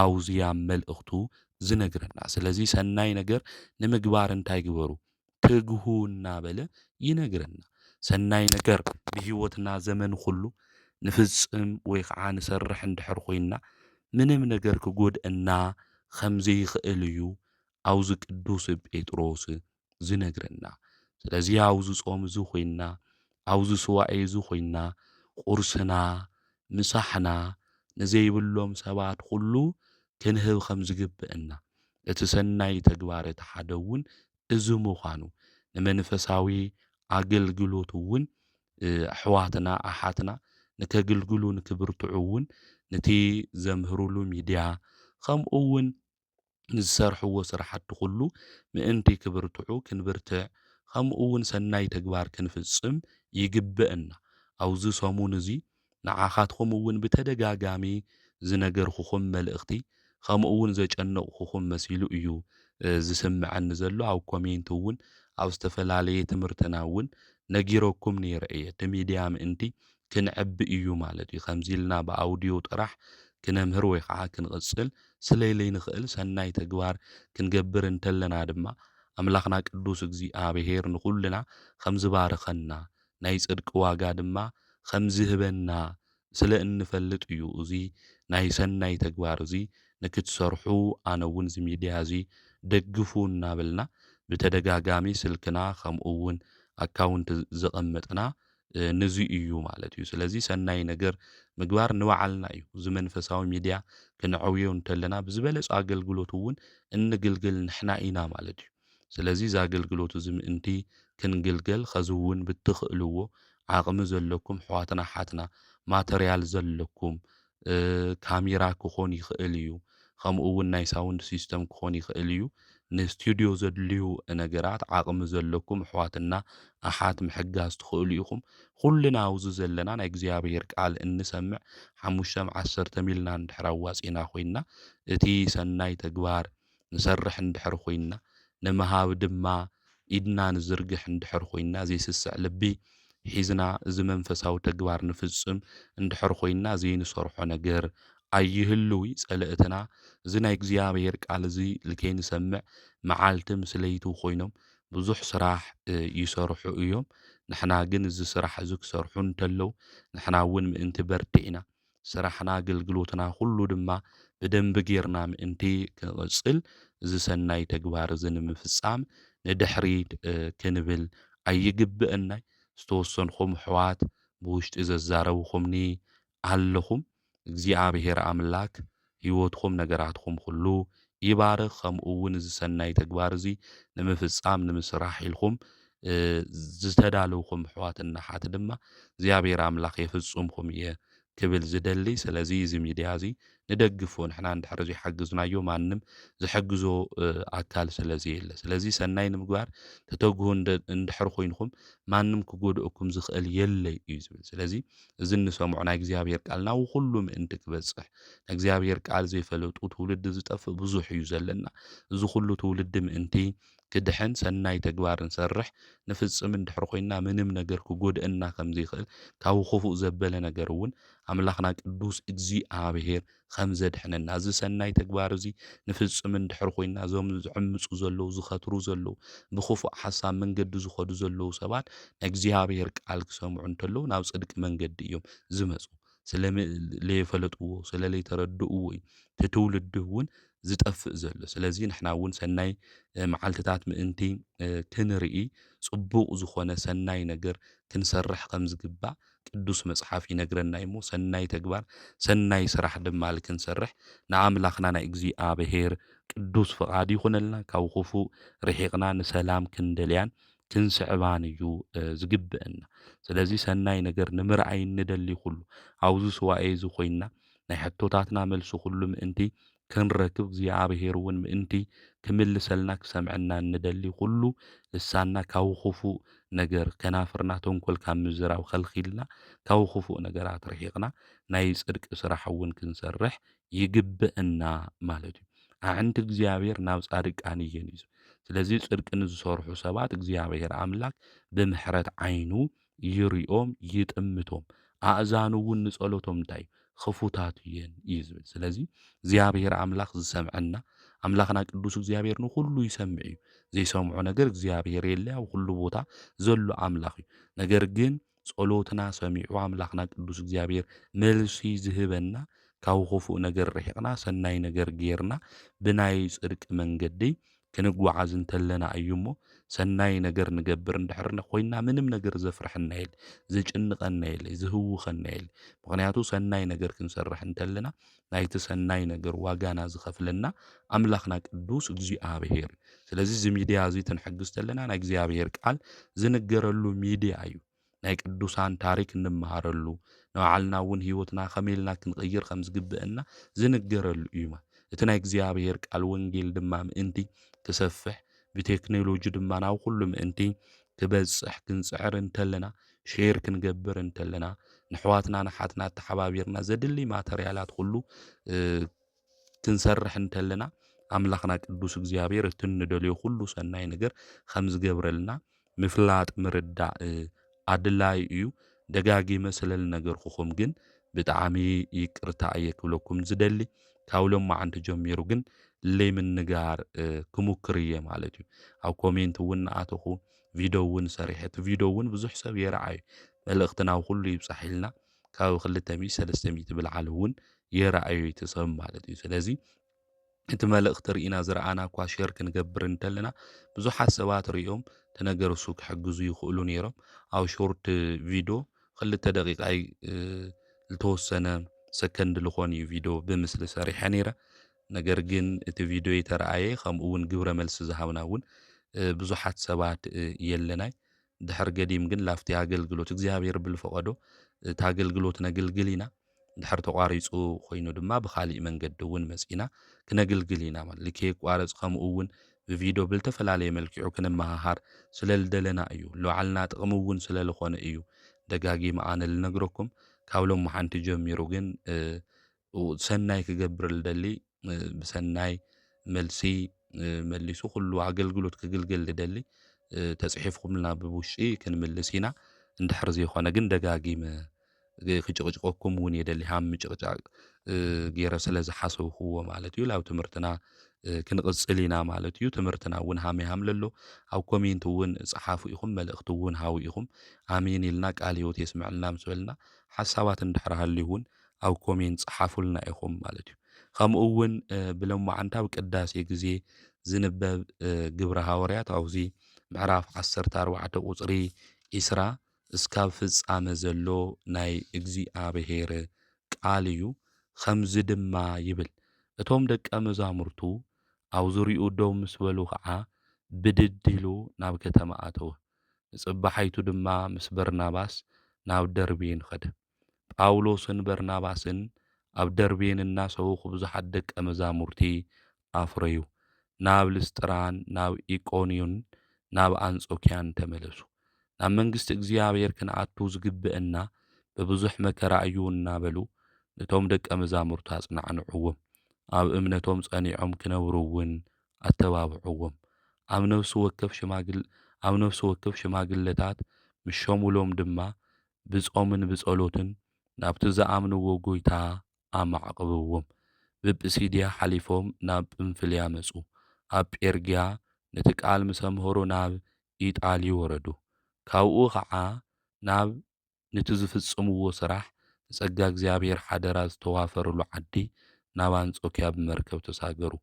ኣብዚ ኣብ መልእኽቱ ዝነግረና። ስለዚ ሰናይ ነገር ንምግባር እንታይ ግበሩ? ትግሁ እናበለ ይነግረና። ሰናይ ነገር ብህይወትና ዘመን ኩሉ ንፍጽም ወይ ከዓ ንሰርሕ እንድሕር ኮይና ምንም ነገር ክጎድአና ከም ዘይኽእል እዩ ኣብዚ ቅዱስ ጴጥሮስ ዝነግረና። ስለዚ ኣብዚ ጾም እዚ ኮይና ኣብዚ ስዋዕ እዚ ኮይና ቁርስና ምሳሕና ንዘይብሎም ሰባት ኩሉ ክንህብ ከም ዝግብአና እቲ ሰናይ ተግባር እቲ ሓደ እውን እዚ ምዃኑ ንመንፈሳዊ ኣገልግሎት እውን ኣሕዋትና ኣሓትና ንከግልግሉ ንክብርትዑ እውን ነቲ ዘምህሩሉ ሚድያ ከምኡ እውን ንዝሰርሕዎ ስራሕቲ ኩሉ ምእንቲ ክብርትዑ ክንብርትዕ ከምኡ እውን ሰናይ ተግባር ክንፍጽም ይግብአና። ኣብዚ ሰሙን እዚ ንዓኻትኩም እውን ብተደጋጋሚ ዝነገርኩኹም መልእኽቲ ከምኡ እውን ዘጨነቕኩኹም መሲሉ እዩ ዝስምዐኒ ዘሎ። ኣብ ኮሜንት እውን ኣብ ዝተፈላለየ ትምህርትና እውን ነጊረኩም ነይረ እየ። እቲ ሚድያ ምእንቲ ክንዕቢ እዩ ማለት እዩ። ከምዚ ኢልና ብኣውድዮ ጥራሕ ክነምህር ወይ ከዓ ክንቕጽል ስለለይ ንኽእል። ሰናይ ተግባር ክንገብር እንተለና ድማ ኣምላኽና ቅዱስ እግዚኣብሔር ንኹልና ከም ዝባረኸና ናይ ጽድቂ ዋጋ ድማ ከም ዝህበና ስለ እንፈልጥ እዩ እዚ ናይ ሰናይ ተግባር እዚ ንክትሰርሑ ኣነ እውን እዚ ሚድያ እዚ ደግፉ እናበልና ብተደጋጋሚ ስልክና ከምኡ እውን ኣካውንት ዘቐመጥና ነዚ እዩ ማለት እዩ። ስለዚ ሰናይ ነገር ምግባር ንባዕልና እዩ። እዚ መንፈሳዊ ሚድያ ክንዕብዮ እንተለና ብዝበለፀ ኣገልግሎት እውን እንግልግል ንሕና ኢና ማለት እዩ። ስለዚ እዚ ኣገልግሎት እዚ ምእንቲ ክንግልገል ከዚ እውን ብትኽእልዎ ዓቕሚ ዘለኩም ኣሕዋትና ሓትና ማተርያል ዘለኩም ካሜራ ክኾን ይኽእል እዩ፣ ከምኡ እውን ናይ ሳውንድ ሲስተም ክኾን ይኽእል እዩ። ንስቱድዮ ዘድልዩ ነገራት ዓቕሚ ዘለኩም ኣሕዋትና ኣሓት ምሕጋዝ ትኽእሉ ኢኹም። ኩልና ኣብዚ ዘለና ናይ እግዚኣብሔር ቃል እንሰምዕ 5-10 ሚልና እንድሕር ኣዋፂና ኮይና እቲ ሰናይ ተግባር ንሰርሕ እንድሕር ኮይና ንምሃብ ድማ ኢድና ንዝርግሕ እንድሕር ኮይና ዘይስስዕ ልቢ ሒዝና እዚ መንፈሳዊ ተግባር ንፍጽም እንድሕር ኮይና ዘይንሰርሖ ነገር ኣይህልዊ። ጸልእትና እዚ ናይ እግዚኣብሔር ቃል እዚ ልከይንሰምዕ መዓልቲ ምስ ለይቲ ኮይኖም ብዙሕ ስራሕ ይሰርሑ እዮም። ንሕና ግን እዚ ስራሕ እዚ ክሰርሑ እንተለው ንሕና እውን ምእንቲ በርቲዕና ስራሕና ኣገልግሎትና ኩሉ ድማ ብደንቢ ጌርና ምእንቲ ክንቕጽል እዚ ሰናይ ተግባር እዚ ንምፍጻም ንድሕሪት ክንብል ኣይግብአናይ። ዝተወሰንኩም ኣሕዋት ብውሽጢ ዘዛረብኹምኒ ኣለኹም። እግዚኣብሔር ኣምላክ ህይወትኩም ነገራትኩም ኩሉ ይባርኽ። ከምኡ እውን እዚ ሰናይ ተግባር እዚ ንምፍጻም ንምስራሕ ኢልኩም ዝተዳለውኩም ኣሕዋትና ሓት ድማ እግዚኣብሔር ኣምላኽ የፍጽምኩም እየ ክብል ዝደሊ። ስለዚ እዚ ሚድያ እዚ ንደግፎ ንሕና እንድሕር ዘይሓግዝናዮ ማንም ዝሕግዞ ኣካል ስለዘየለ፣ ስለዚ ሰናይ ንምግባር ተተግሁ እንድሕር ኮይንኩም ማንም ክጎድአኩም ዝኽእል የለይ እዩ ዝብል። ስለዚ እዚ እንሰምዖ ናይ እግዚኣብሔር ቃል ናብ ኩሉ ምእንቲ ክበጽሕ እግዚኣብሔር ቃል ዘይፈለጡ ትውልዲ ዝጠፍእ ብዙሕ እዩ ዘለና። እዚ ኩሉ ትውልዲ ምእንቲ ክድሕን ሰናይ ተግባር ንሰርሕ ንፍጽም እንድሕር ኮይና ምንም ነገር ክጎድአና ከም ዘይኽእል ካብ ክፉእ ዘበለ ነገር እውን ኣምላኽና ቅዱስ እግዚኣብሔር ከም ዘድሕነና እዚ ሰናይ ተግባር እዚ ንፍጽም እንድሕር ኮይና እዞም ዝዕምፁ ዘለዉ ዝኸትሩ ዘለዉ ብኽፉእ ሓሳብ መንገዲ ዝኸዱ ዘለዉ ሰባት ናይ እግዚኣብሔር ቃል ክሰምዑ እንተለዉ ናብ ጽድቂ መንገዲ እዮም ዝመፁ። ስለለይፈለጥዎ ስለለይተረድእዎ እዩ እቲ ትውልዲ እውን ዝጠፍእ ዘሎ። ስለዚ ንሕና እውን ሰናይ መዓልትታት ምእንቲ ክንርኢ ጽቡቕ ዝኾነ ሰናይ ነገር ክንሰርሕ ከም ዝግባእ ቅዱስ መጽሓፍ ይነግረና እሞ ሰናይ ተግባር ሰናይ ስራሕ ድማ ክንሰርሕ ንኣምላኽና ናይ እግዚኣብሔር ቅዱስ ፍቓድ ይኹነልና። ካብ ክፉእ ርሒቕና ንሰላም ክንደልያን ክንስዕባን እዩ ዝግብአና። ስለዚ ሰናይ ነገር ንምርኣይ እንደሊ ኩሉ ኣብዚ ስዋኤ እዚ ኮይንና ናይ ሕቶታትና መልሲ ኩሉ ምእንቲ ክንረክብ እግዚኣብሔር እውን ምእንቲ ክምልሰልና ክሰምዐና እንደሊ ኩሉ ልሳንና ካብ ክፉእ ነገር ከናፍርና ተንኰል ካብ ምዝራብ ከልኺልና ካብ ክፉእ ነገራት ርሒቕና ናይ ጽድቂ ስራሕ እውን ክንሰርሕ ይግብአና ማለት እዩ። ኣዕንቲ እግዚኣብሔር ናብ ጻድቃን እየን እዩ። ስለዚ ጽድቂ ንዝሰርሑ ሰባት እግዚኣብሔር ኣምላክ ብምሕረት ዓይኑ ይሪኦም ይጥምቶም፣ ኣእዛኑ እውን ንጸሎቶም እንታይ ክፉታት እየን እዩ ዝብል። ስለዚ እግዚኣብሔር ኣምላኽ ዝሰምዐና ኣምላኽና ቅዱስ እግዚኣብሔር ንኹሉ ይሰምዕ እዩ። ዘይሰምዖ ነገር እግዚኣብሔር የለ ኣብ ኩሉ ቦታ ዘሎ ኣምላኽ እዩ። ነገር ግን ጸሎትና ሰሚዑ ኣምላኽና ቅዱስ እግዚኣብሔር መልሲ ዝህበና ካብ ክፉእ ነገር ርሒቕና ሰናይ ነገር ጌርና ብናይ ጽድቂ መንገዲ ክንጓዓዝ እንተለና እዩ እሞ ሰናይ ነገር ንገብር እንድሕር ኮይንና ምንም ነገር ዘፍርሐና የለ፣ ዝጭንቐና የለ፣ ዝህውኸና የለ። ምክንያቱ ሰናይ ነገር ክንሰርሕ እንተለና ናይቲ ሰናይ ነገር ዋጋና ዝኸፍለና ኣምላኽና ቅዱስ እግዚኣብሔር። ስለዚ እዚ ሚድያ እዚ ትንሕግዝ ተለና ናይ እግዚኣብሔር ቃል ዝንገረሉ ሚድያ እዩ። ናይ ቅዱሳን ታሪክ እንመሃረሉ ንባዕልና እውን ሂወትና ከመይ ኢልና ክንቅይር ከም ዝግብአና ዝንገረሉ እዩ ማለት። እቲ ናይ እግዚኣብሔር ቃል ወንጌል ድማ ምእንቲ ክሰፍሕ ብቴክኖሎጂ ድማ ናብ ኩሉ ምእንቲ ክበጽሕ ክንጽዕር እንተለና ሼር ክንገብር እንተለና ንሕዋትና ንሓትና ተሓባቢርና ዘድሊ ማተርያላት ኩሉ ክንሰርሕ እንተለና ኣምላኽና ቅዱስ እግዚኣብሔር እቲ ንደልዮ ኩሉ ሰናይ ነገር ከም ዝገብረልና ምፍላጥ ምርዳእ ኣድላይ እዩ። ደጋጊመ ስለል ነገርኩኹም ግን ብጣዕሚ ይቅርታ እየ ክብለኩም ዝደሊ ካብ ሎማዓንቲ ጀሚሩ ግን ለይምንጋር ክሙክር እየ ማለት እዩ። ኣብ ኮሜንት እውን ንኣተኹ ቪድዮ እውን ሰሪሐ እቲ ቪድዮ እውን ብዙሕ ሰብ የረኣዩ መልእኽትና ኩሉ ይብፃሕ ኢልና ካብ 200 300 ብልዓል እውን የረኣዩ እቲ ሰብ ማለት እዩ። ስለዚ እቲ መልእኽቲ ርኢና ዝረኣና እኳ ሼር ክንገብር እንተለና ብዙሓት ሰባት ሪኦም ተነገርሱ ክሕግዙ ይኽእሉ ነይሮም። ኣብ ሾርት ቪድዮ 2 ደቂቃ ዝተወሰነ ሰከንድ ልኾን እዩ ቪድዮ ብምስሊ ሰሪሐ ነይረ። ነገር ግን እቲ ቪድዮ የተረኣየ ከምኡ እውን ግብረ መልሲ ዝሃብና እውን ብዙሓት ሰባት የለናይ። ድሕር ገዲም ግን ላፍቲ ኣገልግሎት እግዚኣብሔር ብልፈቐዶ እቲ ኣገልግሎት ነግልግል ኢና። ድሕር ተቋሪፁ ኮይኑ ድማ ብኻሊእ መንገዲ እውን መፂና ክነግልግል ኢና ማለት ልከይቋረፅ ከምኡ እውን ብቪድዮ ብልተፈላለየ መልክዑ ክንመሃሃር ስለልደለና እዩ። ለባዕልና ጥቕሚ እውን ስለልኾነ እዩ ደጋጊመ ኣነ ልነግረኩም። ካብ ሎማዓንቲ ጀሚሩ ግን ሰናይ ክገብር ልደሊ ብሰናይ መልሲ መሊሱ ኩሉ ኣገልግሎት ክግልገል ልደሊ ተፅሒፍኩምልና ብውሽጢ ክንምልስ ኢና። እንድሕር ዘይኮነ ግን ደጋጊመ ክጭቕጭቀኩም እውን የደሊ ሃም ምጭቕጫቕ ገይረ ስለ ዝሓሰብክዎ ማለት እዩ። ላብ ትምህርትና ክንቕፅል ኢና ማለት እዩ። ትምህርትና እውን ሃመይ ሃምለሎ ኣብ ኮሜንት እውን ፀሓፉ ኢኹም መልእኽቲ እውን ሃው ኢኹም ኣሜን ኢልና ቃል ሂወት የስምዐልና ምስ በልና ሓሳባት እንድሕር ሃልዩ እውን ኣብ ኮሜንት ፀሓፉልና ኢኹም ማለት እዩ። ከምኡ እውን ብሎማዓንቲ ኣብ ቅዳሴ ግዜ ዝንበብ ግብረ ሃዋርያት ኣብዚ ምዕራፍ 14 ቁፅሪ 20 እስካብ ፍጻመ ዘሎ ናይ እግዚኣብሔር ቃል እዩ። ከምዚ ድማ ይብል እቶም ደቀ መዛሙርቱ ኣብ ዙርይኡ ደው ምስ በሉ ከዓ ብድድ ኢሉ ናብ ከተማ ኣተወ። ንጽባሓይቱ ድማ ምስ በርናባስ ናብ ደርቤን ኸደ። ጳውሎስን በርናባስን ኣብ ደርቤን እናሰበኹ ብዙሓት ደቀ መዛሙርቲ ኣፍረዩ። ናብ ልስጥራን ናብ ኢቆንዮን ናብ አንጾኪያን ተመለሱ። ናብ መንግስቲ እግዚኣብሔር ክንኣቱ ዝግብአና በብዙሕ መከራ እዩ እናበሉ ነቶም ደቀ መዛሙርቱ ኣጽናዕንዕዎም። ኣብ እምነቶም ጸኒዖም ክነብሩ እውን ኣተባብዕዎም። ኣብ ነፍሲ ወከፍ ሽማግለታት ምስ ሸሙሎም ድማ ብጾምን ብጸሎትን ናብቲ ዝኣምንዎ ጎይታ ኣማዕቕብዎም። ብጵሲድያ ሓሊፎም ናብ ጵንፍልያ መጹ። ኣብ ጴርግያ ነቲ ቃል ምስ ኣምሃሮ ናብ ኢጣሊ ወረዱ። ካብኡ ከዓ ናብ ነቲ ዝፍጽምዎ ስራሕ ንጸጋ እግዚኣብሔር ሓደራ ዝተዋፈረሉ ዓዲ ናብ አንጾኪያ ብመርከብ ተሳገሩ።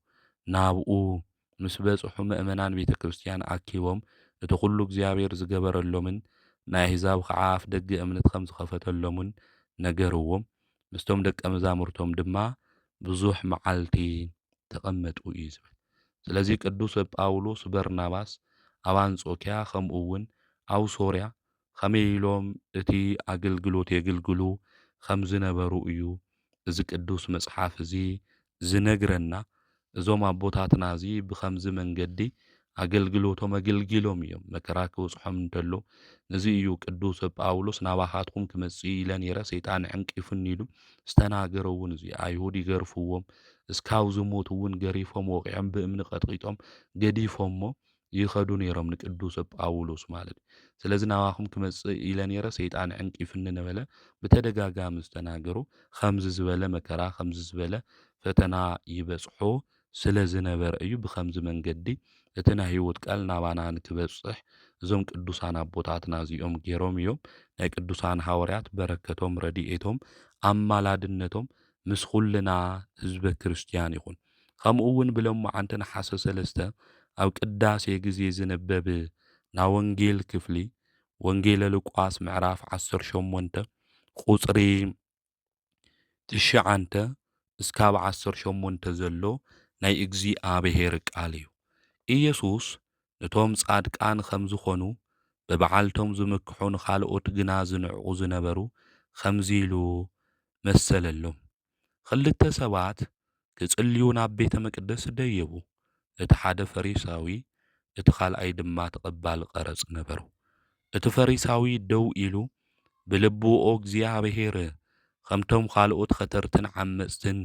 ናብኡ ምስ በጽሑ ምእመናን ቤተ ክርስቲያን ኣኪቦም እቲ ኩሉ እግዚኣብሔር ዝገበረሎምን ናይ ኣሕዛብ ከዓ ኣፍ ደገ እምነት ከም ዝኸፈተሎምን ነገርዎም። ምስቶም ደቀ መዛሙርቶም ድማ ብዙሕ መዓልቲ ተቐመጡ እዩ ዝብል። ስለዚ ቅዱስ ጳውሎስ በርናባስ ኣብ አንጾኪያ ከምኡ እውን ኣብ ሶርያ ከመይ ኢሎም እቲ ኣገልግሎት የገልግሉ ከም ዝነበሩ እዩ እዚ ቅዱስ መጽሓፍ እዚ ዝነግረና። እዞም ኣቦታትና እዚ ብከምዚ መንገዲ ኣገልግሎቶም ኣገልጊሎም እዮም መከራ ክበጽሖም እንተሎ። ነዚ እዩ ቅዱስ ጳውሎስ ናባኻትኩም ክመጽእ ኢለ ነይረ ሰይጣን ዕንቂፉኒ ኢሉ ዝተናገረ እውን እዚ ኣይሁድ ይገርፍዎም እስካብ ዝሞት እውን ገሪፎም ወቂዖም ብእምኒ ቀጥቂጦም ገዲፎሞ ይኸዱ ነይሮም ንቅዱስ ጳውሎስ ማለት እዩ። ስለዚ ናባኹም ክመጽእ ኢለ ነይረ ሰይጣን ዕንቂፍኒ ነበለ ብተደጋጋሚ ዝተናገሩ ከምዚ ዝበለ መከራ ከምዚ ዝበለ ፈተና ይበጽሖ ስለ ዝነበረ እዩ ብከምዚ መንገዲ እቲ ናይ ህይወት ቃል ናባና ንክበጽሕ እዞም ቅዱሳን ኣቦታትና እዚኦም ገይሮም እዮም። ናይ ቅዱሳን ሐዋርያት በረከቶም ረድኤቶም ኣማላድነቶም ምስ ኩልና ህዝበ ክርስቲያን ይኹን። ከምኡ እውን ብሎሙዓንቲ ነሓሰ 3 ኣብ ቅዳሴ ግዜ ዝነበብ ና ወንጌል ክፍሊ ወንጌለ ሉቃስ ምዕራፍ 18 ቁጽሪ 9 እስካብ 18 ዘሎ ናይ እግዚኣብሔር ቃል እዩ። ኢየሱስ ነቶም ጻድቃን ከም ዝኾኑ በበዓልቶም ዝምክሑ ንኻልኦት ግና ዝንዕቑ ዝነበሩ ከምዚ ኢሉ መሰለሎም። ክልተ ሰባት ክጽልዩ ናብ ቤተ መቅደስ ደየቡ። እቲ ሓደ ፈሪሳዊ እቲ ካልኣይ ድማ ተቐባሊ ቀረጽ ነበሩ። እቲ ፈሪሳዊ ደው ኢሉ ብልቡ እግዚኣብሔር ከምቶም ካልኦት ኸተርትን ዓመፅትን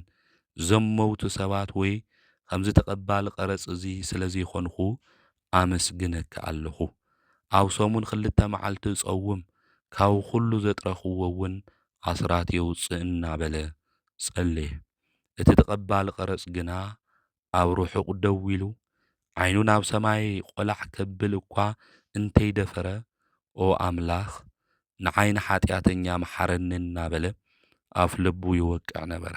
ዘመውቲ ሰባት ወይ ከምዚ ተቐባሊ ቀረጽ እዚ ስለ ዘይኮንኹ ኣመስግነካ ኣለኹ። ኣብ ሰሙን 2 መዓልቲ ጸውም ካብ ኩሉ ዘጥረኽዎ እውን ኣስራት የውፅእ እናበለ ጸለየ። እቲ ተቐባሊ ቀረጽ ግና ኣብ ርሑቕ ደው ኢሉ ዓይኑ ናብ ሰማይ ቆላሕ ከብል እኳ እንተይደፈረ ኦ ኣምላኽ ንዓይኒ ሓጢኣተኛ መሓረኒ እናበለ ኣፍ ልቡ ይወቅዕ ነበረ።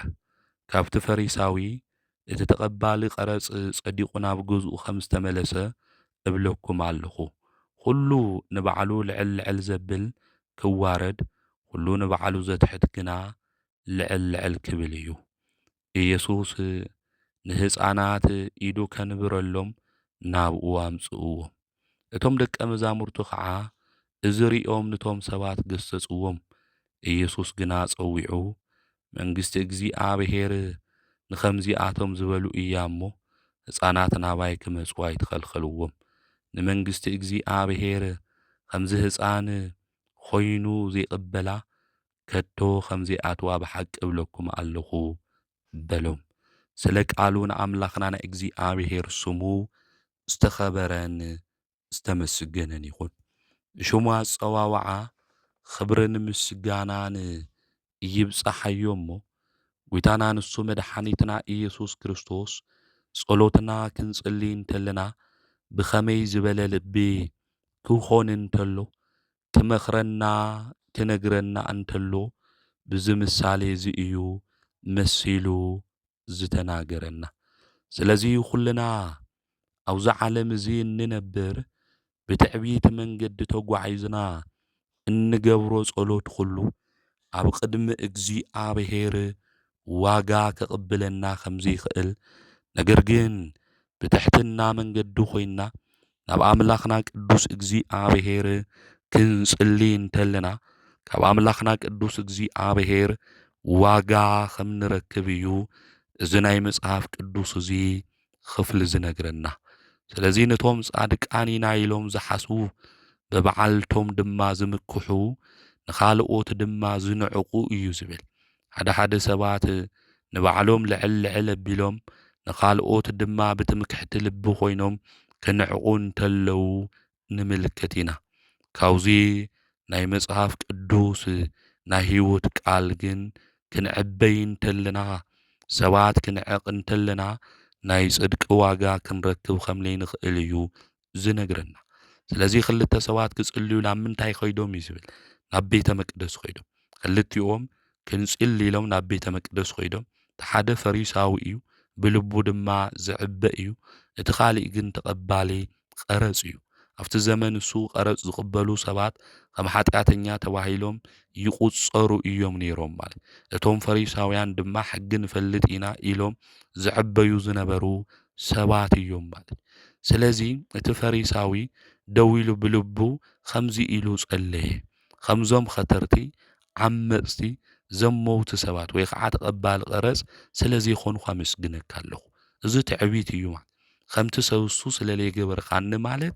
ካብቲ ፈሪሳዊ እቲ ተቐባሊ ቀረጽ ጸዲቑ ናብ ገዝኡ ከም ዝተመለሰ እብለኩም ኣለኹ። ኩሉ ንባዕሉ ልዕል ልዕል ዘብል ክዋረድ፣ ኩሉ ንባዕሉ ዘትሕት ግና ልዕል ልዕል ክብል እዩ። ኢየሱስ ንህፃናት ኢዱ ከንብረሎም ናብኡ ኣምጽእዎም። እቶም ደቀ መዛሙርቱ ከዓ እዚ ሪኦም ንቶም ሰባት ገሰጽዎም። ኢየሱስ ግና ጸዊዑ መንግስቲ እግዚኣብሔር ንኸምዚኣቶም ዝበሉ እያ እሞ ህፃናት ናባይ ክመጹ ኣይትኸልኸልዎም። ንመንግስቲ እግዚኣብሔር ከምዚ ህፃን ኮይኑ ዘይቕበላ ከቶ ከምዘይኣትዋ ብሓቂ እብለኩም ኣለኹ በሎም። ስለ ቃሉ ንኣምላኽና ንእግዚኣብሔር ስሙ ዝተኸበረን ዝተመስገነን ይኹን። ሽሙ ኣጸዋውዓ ክብርን ምስጋናን ይብጽሓዮ እሞ ጐይታና ንሱ መድኃኒትና ኢየሱስ ክርስቶስ ጸሎትና ክንጽሊ እንተለና ብኸመይ ዝበለ ልቢ ክኾን እንተሎ ክመኽረና ክነግረና እንተሎ ብዚ ምሳሌ እዚ እዩ መሲሉ ዝተናገረና። ስለዚ ኩልና ኣብዛ ዓለም እዚ እንነብር ብትዕቢት መንገዲ ተጓዒዝና እንገብሮ ጸሎት ኩሉ ኣብ ቅድሚ እግዚኣብሔር ዋጋ ከቕብለና ከም ዘይኽእል ነገር ግን ብትሕትና መንገዲ ኮይንና ናብ ኣምላኽና ቅዱስ እግዚኣብሔር ክንጽሊ እንተለና ካብ ኣምላኽና ቅዱስ እግዚኣብሔር ዋጋ ከም ንረክብ እዩ እዚ ናይ መጽሓፍ ቅዱስ እዚ ክፍሊ ዝነግረና። ስለዚ ነቶም ጻድቃን ኢና ኢሎም ዝሓስቡ በበዓልቶም ድማ ዝምክሑ ንኻልኦት ድማ ዝንዕቑ እዩ ዝብል። ሓደ ሓደ ሰባት ንባዕሎም ልዕል ልዕል ኣቢሎም ንኻልኦት ድማ ብትምክሕቲ ልቢ ኮይኖም ክንዕቑ እንተለዉ ንምልከት ኢና። ካብዚ ናይ መጽሓፍ ቅዱስ ናይ ህይወት ቃል ግን ክንዕበይ እንተለና ሰባት ክንዕቕ እንተለና ናይ ጽድቂ ዋጋ ክንረክብ ከም ዘይንኽእል እዩ ዝነግረና። ስለዚ ክልተ ሰባት ክጽልዩ ናብ ምንታይ ኸይዶም እዩ ዝብል? ናብ ቤተ መቅደስ ኸይዶም። ክልቲኦም ክንጽሊ ኢሎም ናብ ቤተ መቅደስ ኸይዶም። እቲ ሓደ ፈሪሳዊ እዩ፣ ብልቡ ድማ ዝዕበ እዩ። እቲ ካልእ ግን ተቐባሊ ቀረጽ እዩ። ኣብቲ ዘመን እሱ ቀረጽ ዝቕበሉ ሰባት ከም ኃጢአተኛ ተባሂሎም ይቝጸሩ እዮም ነይሮም ማለት። እቶም ፈሪሳውያን ድማ ሕጊ ንፈልጥ ኢና ኢሎም ዝዕበዩ ዝነበሩ ሰባት እዮም ማለት። ስለዚ እቲ ፈሪሳዊ ደው ኢሉ ብልቡ ከምዚ ኢሉ ጸለየ። ከምዞም ኸተርቲ ዓመፅቲ ዘመውቲ ሰባት ወይ ከዓ ተቐባሊ ቀረጽ ስለዘይኮንኩ ኣመስግነካ ኣለኹ። እዚ ትዕቢት እዩ ማለት ከምቲ ሰብሱ ስለለይገበርካኒ ማለት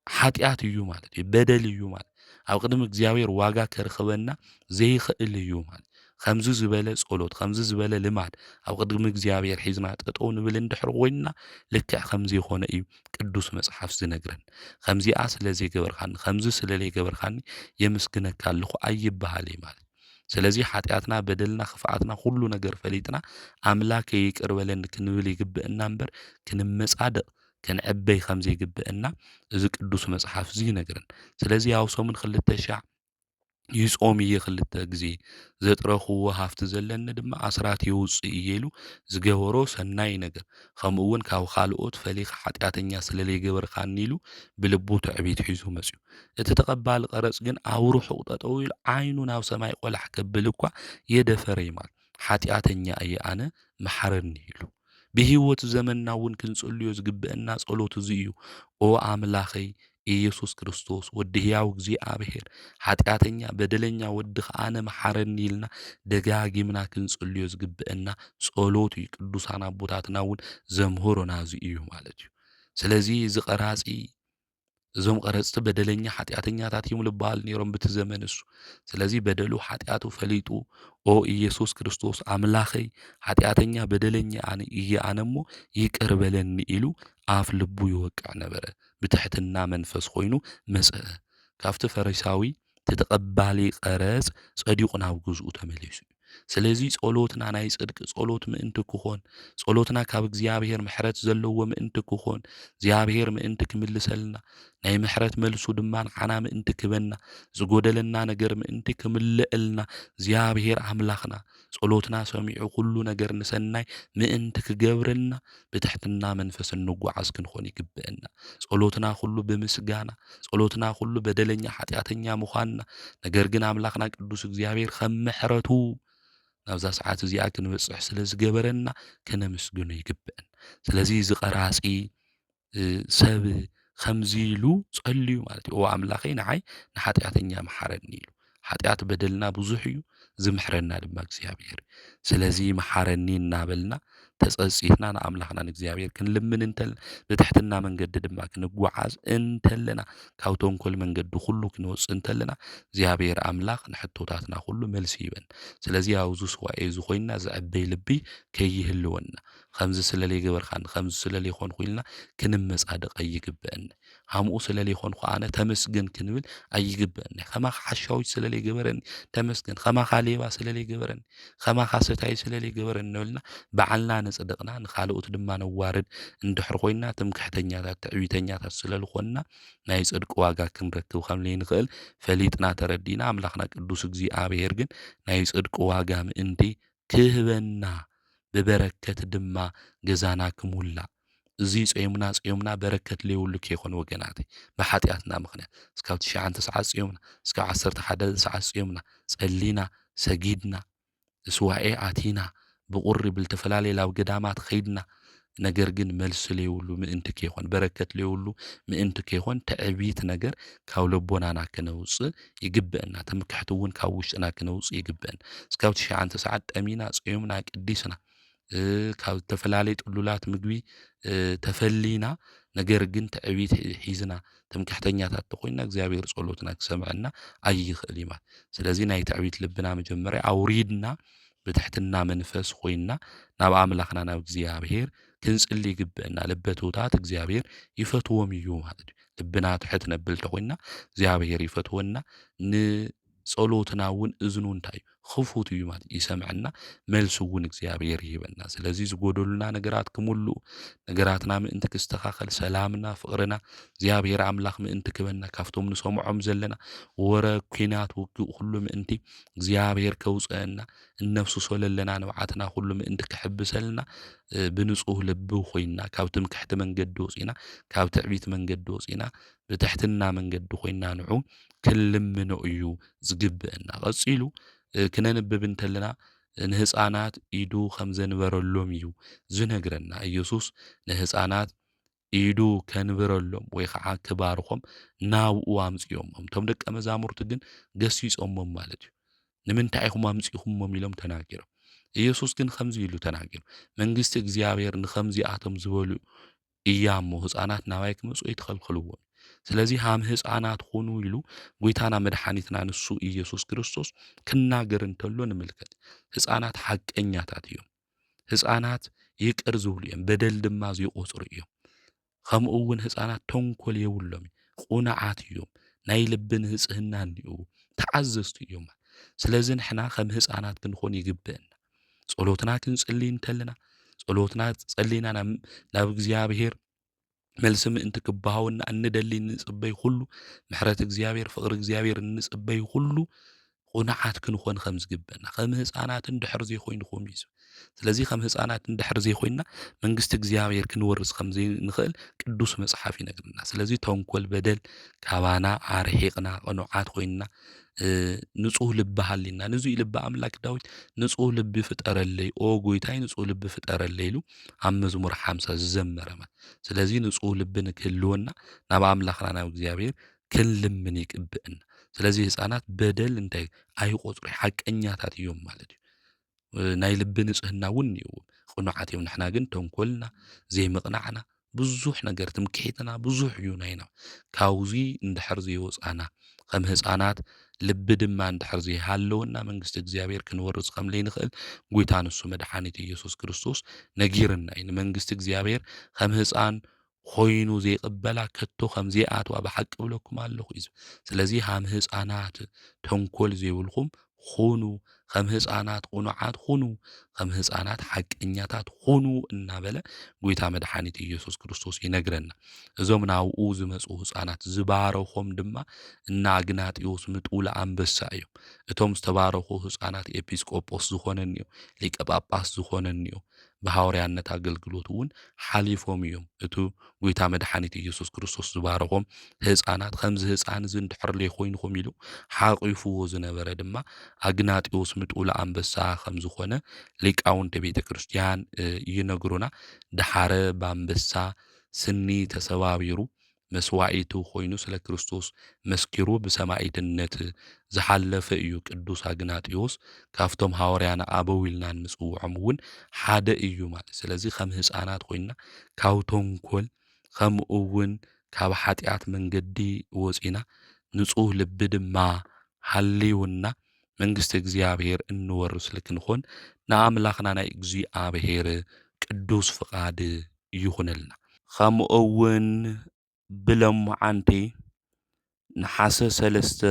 ሓጢኣት እዩ ማለት እዩ፣ በደል እዩ ማለት ኣብ ቅድሚ እግዚኣብሔር ዋጋ ከርኽበና ዘይኽእል እዩ ማለት ከምዚ ዝበለ ጸሎት ከምዚ ዝበለ ልማድ ኣብ ቅድሚ እግዚኣብሔር ሒዝና ጠጠው ንብል እንድሕር ኮይንና ልክዕ ከምዘይኮነ እዩ ቅዱስ መጽሓፍ ዝነግረን። ከምዚኣ ስለዘይገበርካኒ ከምዚ ስለለይገበርካኒ የምስግነካ ኣለኹ ኣይበሃል እዩ ማለት። ስለዚ ሓጢኣትና በደልና ክፍኣትና ኩሉ ነገር ፈሊጥና ኣምላክ ይቅር በለኒ ክንብል ይግብአና እምበር ክንመጻደቕ ክንዕበይ ከም ዘይግብአና እዚ ቅዱስ መጽሓፍ እዚ ይነግረን። ስለዚ ኣብ ሰሙን 2000 ይጾም እየ 2 ግዜ ዘጥረኽዎ ሃፍቲ ዘለኒ ድማ ኣስራት የውፅእ እየ ኢሉ ዝገበሮ ሰናይ ነገር ከምኡ እውን ካብ ካልኦት ፈሊኻ ሓጢኣተኛ ስለለይገበርካኒ ኢሉ ብልቡ ትዕቢት ሒዙ መጺኡ። እቲ ተቐባሊ ቀረጽ ግን ኣብ ርሑቕ ጠጠው ኢሉ ዓይኑ ናብ ሰማይ ቆላሕ ከብል እኳ የደፈረ ማለት ሓጢኣተኛ እየ ኣነ መሓረኒ ኢሉ። ብህይወት ዘመንና እውን ክንጽልዮ ዝግብአና ጸሎት እዚ እዩ። ኦ ኣምላኸይ ኢየሱስ ክርስቶስ ወዲ ሕያው እግዚኣብሔር ሓጢኣተኛ በደለኛ ወድኻ ኣነ መሓረኒ ኢልና ደጋጊምና ክንጽልዮ ዝግብአና ጸሎት እዩ። ቅዱሳን ኣቦታትና እውን ዘምህሮና እዚ እዩ ማለት እዩ። ስለዚ እዚ ቀራጺ እዞም ቀረጽቲ በደለኛ ሓጢኣተኛታት እዮም ልበሃል ነይሮም በቲ ዘመን እሱ። ስለዚ በደሉ ሓጢኣቱ ፈሊጡ ኦ ኢየሱስ ክርስቶስ ኣምላኸይ ሓጢኣተኛ በደለኛ እየ ኣነ እሞ ይቅር በለኒ ኢሉ ኣፍ ልቡ ይወቅዕ ነበረ። ብትሕትና መንፈስ ኮይኑ መጽአ። ካብቲ ፈሪሳዊ ተተቐባሊ ቀረጽ ጸዲቑ ናብ ገዝኡ ተመሊሱ እዩ። ስለዚ ጸሎትና ናይ ጽድቂ ጸሎት ምእንቲ ክኾን ጸሎትና ካብ እግዚኣብሔር ምሕረት ዘለዎ ምእንቲ ክኾን እግዚኣብሔር ምእንቲ ክምልሰልና ናይ ምሕረት መልሱ ድማ ንዓና ምእንቲ ክበና ዝጎደለና ነገር ምእንቲ ክምልአልና እግዚኣብሔር ኣምላኽና ጸሎትና ሰሚዑ ኩሉ ነገር ንሰናይ ምእንቲ ክገብረልና ብትሕትና መንፈስ እንጓዓዝ ክንኾን ይግብአና። ጸሎትና ኩሉ ብምስጋና ጸሎትና ኩሉ በደለኛ ሓጢኣተኛ ምዃንና ነገር ግን ኣምላኽና ቅዱስ እግዚኣብሔር ከም ምሕረቱ ናብዛ ሰዓት እዚኣ ክንበጽሕ ስለ ዝገበረና ከነመስግኖ ይግብአን። ስለዚ ዝቐራጺ ሰብ ከምዚ ኢሉ ጸልዩ ማለት እዩ። ኦ ኣምላኸይ ንዓይ ንሓጢኣተኛ መሓረኒ ኢሉ። ሓጢኣት በደልና ብዙሕ እዩ ዝምሕረና ድማ እግዚኣብሔር። ስለዚ መሓረኒ እናበልና ተጸጺትና ንኣምላኽና ንእግዚኣብሔር ክንልምን እንተለና ብትሕትና መንገዲ ድማ ክንጓዓዝ እንተለና ካብ ተንኰል መንገዲ ኩሉ ክንወፅእ እንተለና እግዚኣብሔር ኣምላኽ ንሕቶታትና ኩሉ መልሲ ይበን። ስለዚ ኣብዚ ስዋኤ እዚ ኮይንና ዝዕበይ ልቢ ከይህልወና ከምዚ ስለለይገበርካኒ ከምዚ ስለለይኮንኩ ኢልና ክንመጻደቕ ኣይግብአኒ። ሃምኡ ስለለይኮንኩ ኣነ ተመስገን ክንብል ኣይግብአኒ። ከማኻ ሓሻዊት ስለለይገበረኒ ተመስገን፣ ከማኻ ሌባ ስለለይገበረኒ፣ ከማኻ ሰታይ ስለለይገበረኒ ንብልና ባዕልና ነጽድቕና ንኻልኦት ድማ ነዋርድ እንድሕር ኮይንና ትምክሕተኛታት ትዕቢተኛታት ስለዝኾንና ናይ ጽድቂ ዋጋ ክንረክብ ከም ዘይንኽእል ፈሊጥና ተረዲና ኣምላኽና ቅዱስ እግዚኣብሔር ግን ናይ ጽድቂ ዋጋ ምእንቲ ክህበና ብበረከት ድማ ገዛና ክሙላእ እዚ ጾምና በረከት ለይብሉ ከይኾነ ወገናተይ ብሓጢኣትና ምኽንያት እስካብ 9 ሰዓት ጾምና እስካብ 11 ሰዓት ጾምና ጸሊና ሰጊድና ስዋኤ ኣቲና ብቁሪ ብልተፈላለየ ላብ ገዳማት ኸይድና ነገር ግን መልሲ ለይብሉ ምእንቲ ከይኾን በረከት ለይብሉ ምእንቲ ከይኾን ትዕቢት ነገር ካብ ልቦናና ክነውፅእ ይግብአና። ትምክሕቲ እውን ካብ ውሽጥና ክነውፅእ ይግብአና። እስካብ 9 ሰዓት ጠሚና ጾምና ቅዲስና ካብ ዝተፈላለዩ ጥሉላት ምግቢ ተፈሊና ነገር ግን ትዕቢት ሒዝና ትምክሕተኛታት ተኾይንና እግዚኣብሔር ጸሎትና ክሰምዐና ኣይኽእል እዩ ማለት። ስለዚ ናይ ትዕቢት ልብና መጀመርያ ኣውሪድና ብትሕትና መንፈስ ኮይንና ናብ ኣምላኽና ናብ እግዚኣብሔር ክንጽሊ ይግብአና። ልበትውታት እግዚኣብሔር ይፈትዎም እዩ ማለት እዩ። ልብና ትሕት ነብል ተኾይንና እግዚኣብሔር ይፈትወና። ንጸሎትና እውን እዝኑ እንታይ እዩ ክፉት እዩ ማለት ይሰምዐና። መልሲ እውን እግዚኣብሔር ይህበና። ስለዚ ዝጎደሉና ነገራት ክሙሉኡ ነገራትና ምእንቲ ክስተኻኸል ሰላምና ፍቕርና እግዚኣብሔር ኣምላኽ ምእንቲ ክበና ካብቶም ንሰምዖም ዘለና ወረ ኩናት ውግእ ኩሉ ምእንቲ እግዚኣብሔር ከውፅአና እነፍስሶ ለለና ንባዓትና ኩሉ ምእንቲ ክሕብሰልና ብንጹህ ልቢ ኮይንና ካብ ትምክሕቲ መንገዲ ወፂና ካብ ትዕቢት መንገዲ ወፂና ብትሕትና መንገዲ ኮይንና ንዑ ክንልምኖ እዩ ዝግብአና። ቀጺሉ ክነንብብ እንተለና ንህፃናት ኢዱ ከም ዘንበረሎም እዩ ዝነግረና ኢየሱስ ንህፃናት ኢዱ ከንብረሎም ወይ ከዓ ክባርኾም ናብኡ ኣምፂኦሞም እቶም ደቀ መዛሙርቲ ግን ገሲፆሞም ማለት እዩ ንምንታይ ኢኹም ኣምፂኹሞም ኢሎም ተናጊሮም ኢየሱስ ግን ከምዚ ኢሉ ተናጊሩ መንግስቲ እግዚኣብሔር ንከምዚኣቶም ዝበሉ እያ እሞ ህፃናት ናባይ ክመፁ ይትኸልኽልዎም ስለዚ ሃም ህፃናት ኾኑ ኢሉ ጎይታና መድኃኒትና ንሱ ኢየሱስ ክርስቶስ ክናገር እንተሎ ንምልከት ህፃናት ሓቀኛታት እዮም ህፃናት ይቅር ዝብሉ እዮም በደል ድማ ዘይቆፅሩ እዮም ከምኡ እውን ህፃናት ተንኮል የብሎም ቁኑዓት እዮም ናይ ልቢ ንጽህና እንዲኡ ተዓዘዝቲ እዮም ስለዚ ንሕና ከም ህፃናት ክንኾን ይግብአና ጸሎትና ክንጽልይ እንተለና ጸሎትና ጸሊና ናብ እግዚአብሔር መልሲ ምእንቲ ክባሃወና እንደሊ ንጽበይ ሁሉ ምሕረት እግዚአብሔር ፍቅሪ እግዚአብሔር ንጽበይ ሁሉ ቁኑዓት ክንኾን ከም ዝግብአና ከም ህፃናት እንድሕር ዘይኮይንኩም እዩ ስለዚ ከም ህፃናት እንድሕር ዘይኮይንና መንግስቲ እግዚአብሔር ክንወርስ ከም ዘይንኽእል ቅዱስ መጽሓፍ ይነግረና ስለዚ ተንኮል በደል ካባና ኣርሒቕና ቁኑዓት ኮይንና ንጹህ ልቢ ሃሊና ንዙይ ልቢ ኣምላክ ዳዊት ንጹህ ልቢ ፍጠረለይ ኦ ጎይታይ ንጹህ ልቢ ፍጠረለይ ኢሉ ኣብ መዝሙር 50 ዝዘመረማ ስለዚ ንጹህ ልቢ ንክህልወና ናብ ኣምላኽና ናብ እግዚአብሔር ክንልምን ይግብአና ስለዚ ህፃናት በደል እንታይ ኣይቆፅሩ ሓቀኛታት እዮም ማለት እዩ ናይ ልቢ ንጽህና እውን እዩ ቁኑዓት እዮም ንሕና ግን ተንኮልና ዘይምቕናዕና ብዙሕ ነገር ትምክሒትና ብዙሕ እዩ ናይና ካውዚ እንድሕር ዘይወፃና ከም ህፃናት ልቢ ድማ እንድሕር ዘይሃለወና መንግስቲ እግዚአብሔር ክንወርስ ከም ዘይንኽእል ጎይታ ንሱ መድኃኒት ኢየሱስ ክርስቶስ ነጊርና እዩ ንመንግስቲ እግዚአብሔር ከም ህፃን ኮይኑ ዘይቅበላ ከቶ ከም ዘይኣትዋ ብሓቂ ብለኩም ኣለኹ እዩ ስለዚ ሃም ህፃናት ተንኮል ዘይብልኩም ኹኑ ከም ህፃናት ቁኑዓት ኹኑ ከም ህፃናት ሓቀኛታት ኹኑ እናበለ ጎይታ መድኃኒት ኢየሱስ ክርስቶስ ይነግረና እዞም ናብኡ ዝመፁ ህፃናት ዝባረኾም ድማ እና አግናጢዮስ ምጡለ አንበሳ እዮም እቶም ዝተባረኹ ህፃናት ኤጲስቆጶስ ዝኾነን እዩ ሊቀ ጳጳስ ዝኾነን እዩ በሐዋርያነት አገልግሎት እውን ሓሊፎም እዮም እቱ ጎይታ መድኃኒት ኢየሱስ ክርስቶስ ዝባረኾም ህፃናት ከምዚ ህፃን እዚ እንድሕር ዘይኮይንኩም ኢሉ ሓቂፉዎ ዝነበረ ድማ አግናጢዮስ ምጡለ አንበሳ ከም ዝኾነ ሊቃውንተ ቤተ ክርስቲያን ይነግሩና ድሓረ በአንበሳ ስኒ ተሰባቢሩ መስዋዕቱ ኮይኑ ስለ ክርስቶስ መስኪሩ ብሰማዕትነት ዝሓለፈ እዩ ቅዱስ አግናጢዮስ ካፍቶም ሐዋርያና አበዊልና ንጽውዖም እውን ሓደ እዩ ማለት ስለዚ ከም ህፃናት ኮይና ካብ ተንኮል ከምኡ እውን ካብ ኃጢአት መንገዲ ወፂና ንጹህ ልቢ ድማ ሃልዩና መንግስቲ እግዚአብሔር እንወርስ ልክንኾን ንኣምላኽና ናይ እግዚአብሔር ቅዱስ ፍቃድ ይኹነልና ከምኡ እውን ብለምዓንቲ ነሓሰ 3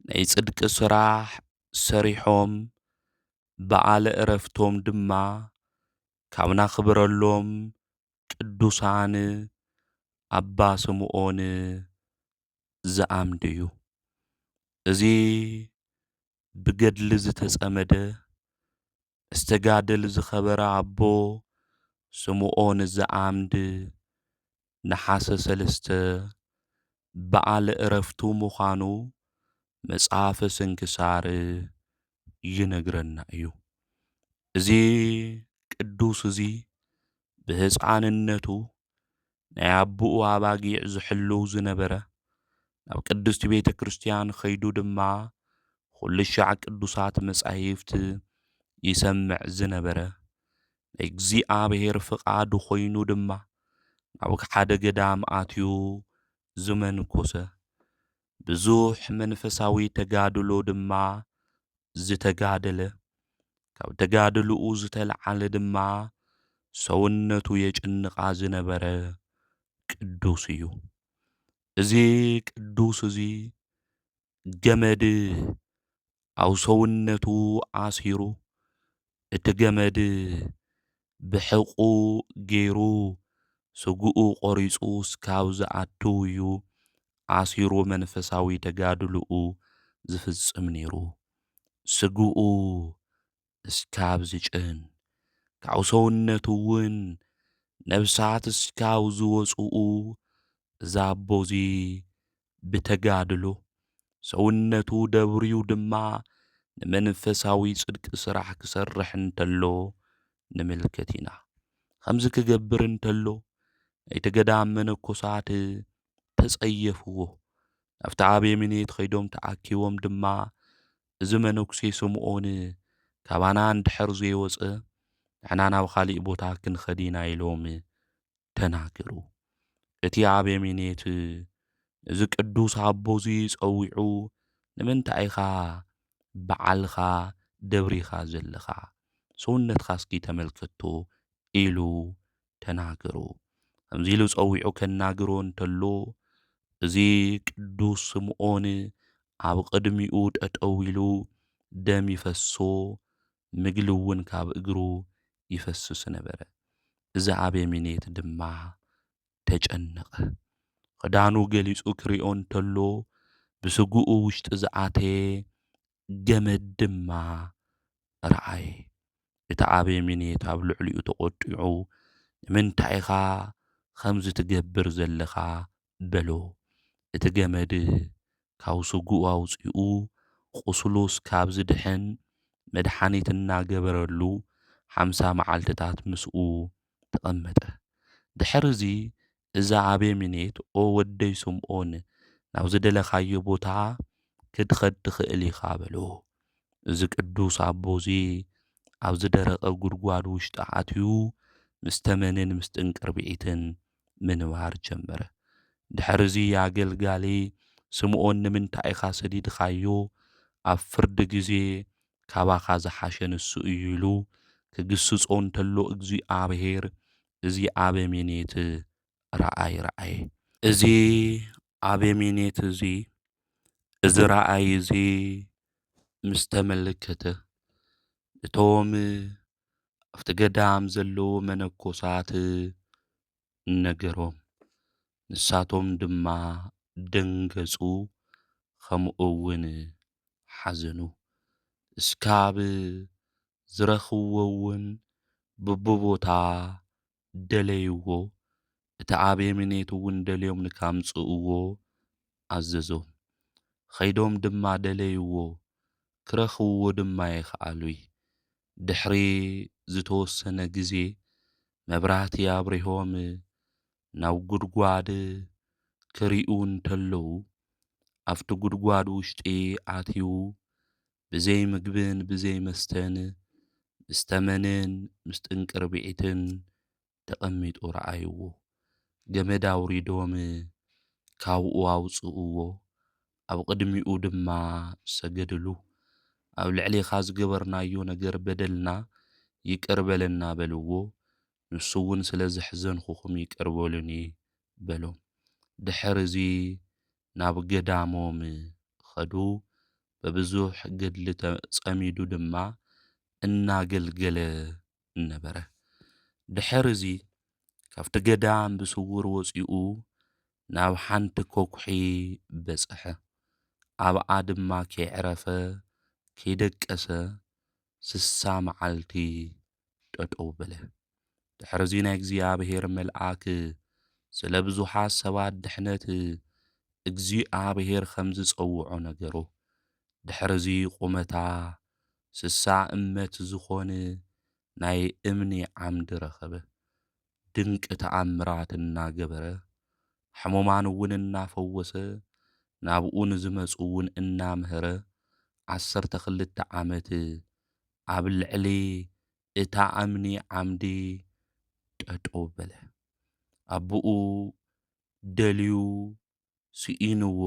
ናይ ጽድቂ ስራሕ ሰሪሖም በዓለ ዕረፍቶም ድማ ካብ ናኽብረሎም ቅዱሳን ኣባ ስምዖን ዝኣምድ እዩ እዚ ብገድሊ ዝተጸመደ እስተጋደል ዝኸበረ ኣቦ ስምዖን ዝኣምድ ነሓሰ 3 በዓለ ዕረፍቱ ምዃኑ መጽሓፈ ስንክሳር ይነግረና እዩ እዚ ቅዱስ እዚ ብህፃንነቱ ናይ አቡኡ ኣባጊዕ ዝሕልው ዝነበረ ናብ ቅድስቲ ቤተ ክርስቲያን ኸይዱ ድማ ኩልሻዕ ቅዱሳት መጻሕፍት ይሰምዕ ዝነበረ ናይ እግዚአብሔር ፍቃዱ ኮይኑ ድማ ናብ ሓደ ገዳም ኣትዩ ዝመንኮሰ ብዙሕ መንፈሳዊ ተጋድሎ ድማ ዝተጋደለ ካብ ተጋድልኡ ዝተለዓለ ድማ ሰውነቱ የጭንቃ ዝነበረ ቅዱስ እዩ እዚ ቅዱስ እዚ ገመድ ኣብ ሰውነቱ ኣሲሩ እቲ ገመድ ብሕቁ ገይሩ ስጉኡ ቆሪጹ ስካብ ዝኣቱ እዩ ኣሲሩ መንፈሳዊ ተጋድልኡ ዝፍጽም ነይሩ ስጉኡ እስካብ ዝጭን ካብ ሰውነቱ እውን ነብሳት እስካብ ዝወፅኡ ዛቦዚ ብተጋድሎ ሰውነቱ ደብርዩ ድማ ንመንፈሳዊ ጽድቂ ስራሕ ክሰርሕ እንተሎ ንምልከት ኢና ከምዚ ክገብር እንተሎ እቲ ገዳም መነኮሳት ተጸየፍዎ። ናብቲ ኣበምኔት ኸይዶም ተኣኪቦም ድማ እዚ መነኩሴ ስምዖን ካባና እንድሕር ዘይወፀ ንሕና ናብ ካሊእ ቦታ ክንኸድ ኢና ኢሎም ተናገሩ። እቲ ኣበምኔት እዚ ቅዱስ ኣቦ እዚ ጸዊዑ ንምንታይ ኢኻ በዓልኻ ደብሪኻ ዘለኻ ሰውነትካ እስኪ ተመልከቶ ኢሉ ተናገሩ። ከምዚ ኢሉ ጸዊዑ ከናግሮ እንተሎ እዚ ቅዱስ ስምዖን ኣብ ቅድሚኡ ጠጠው ኢሉ ደም ይፈሶ ምግሊ እውን ካብ እግሩ ይፈስስ ነበረ። እዚ ኣበምኔት ድማ ተጨነቐ። ክዳኑ ገሊጹ ክሪኦ እንተሎ ብስጉኡ ውሽጢ ዝኣተየ ገመድ ድማ ረኣየ። እቲ ኣበምኔት ኣብ ልዕሊኡ ተቖጢዑ ንምንታይ ኢኻ ከምዚ ትገብር ዘለኻ በሎ። እቲ ገመድ ካብ ስጉኡ ኣውፂኡ ቁስሉስ ካብ ዝድሕን መድሓኒት እናገበረሉ 50 መዓልትታት ምስኡ ተቐመጠ። ድሕሪ እዚ እዛ ኣበምኔት ኦ ወደይ ስምዖን ናብ ዝደለኻዮ ቦታ ክትኸድ ትኽእል ኢኻ በሎ። እዚ ቅዱስ ኣቦ እዚ ኣብ ዝደረቐ ጉድጓድ ውሽጢ ኣትዩ ምስ ተመንን ምስ ጥንቅርቢዒትን ምንባር ጀመረ። ድሕሪ እዚ ኣገልጋሊ ስምዖን ንምንታይ ኢኻ ሰዲድኻዮ? ኣብ ፍርዲ ግዜ ካባኻ ዝሓሸ ንሱ እዩ ኢሉ ክግስጾ እንተሎ እግዚኣብሔር እዚ ኣበምኔት ረኣይ ረኣየ። እዚ ኣበምኔት እዚ ረኣይ እዚ ምስ ተመለከተ እቶም ኣብቲ ገዳም ዘለዉ መነኮሳት ነገሮም። ንሳቶም ድማ ደንገጹ ከምኡ እውን ሓዘኑ። እስካብ ዝረኽብዎ እውን በብቦታ ደለይዎ። እቲ ኣበምኔት እውን ደልዮም ንካምጽእዎ ኣዘዞም። ኸይዶም ድማ ደለይዎ ክረኽብዎ ድማ ይኸኣሉይ። ድሕሪ ዝተወሰነ ግዜ መብራህቲ ኣብሪሆም ናብ ጉድጓድ ክሪኡ እንተለዉ ኣብቲ ጉድጓድ ውሽጢ ኣትዩ ብዘይ ምግብን ብዘይ መስተን ምስ ተመንን ምስ ጥንቅርቢዒትን ተቐሚጡ ረኣይዎ። ገመድ ኣውሪዶም ካብኡ ኣውፅእዎ። ኣብ ቅድሚኡ ድማ ሰገድሉ። ኣብ ልዕሊኻ ዝገበርናዮ ነገር በደልና ይቅር በለና በልዎ። ንሱ እውን ስለ ዘሕዘንኩኹም ይቅር በሉኒ በሎም። ድሕሪ እዚ ናብ ገዳሞም ኸዱ። በብዙሕ ገድሊ ጸሚዱ ድማ እናገልገለ ነበረ። ድሕሪ እዚ ካብቲ ገዳም ብስውር ወፂኡ ናብ ሓንቲ ኮኩሒ በጽሐ። ኣብኣ ድማ ከይዕረፈ ከይደቀሰ 60 መዓልቲ ጠጠው በለ። ድሕሪ እዚ ናይ እግዚኣብሔር መልኣክ ስለ ብዙሓት ሰባት ድሕነት እግዚኣብሔር ከም ዝጸውዖ ነገሮ። ድሕሪ እዚ ቁመታ 60 እመት ዝኾነ ናይ እምኒ ዓምዲ ረኸበ። ድንቂ ተኣምራት እናገበረ ሕሙማን እውን እናፈወሰ ናብኡ ንዝመፁ እውን እናምህረ 12 ዓመት ኣብ ልዕሊ እታ እምኒ ዓምዲ ጠጠው በለ። ኣቦኡ ደልዩ ስኢንዎ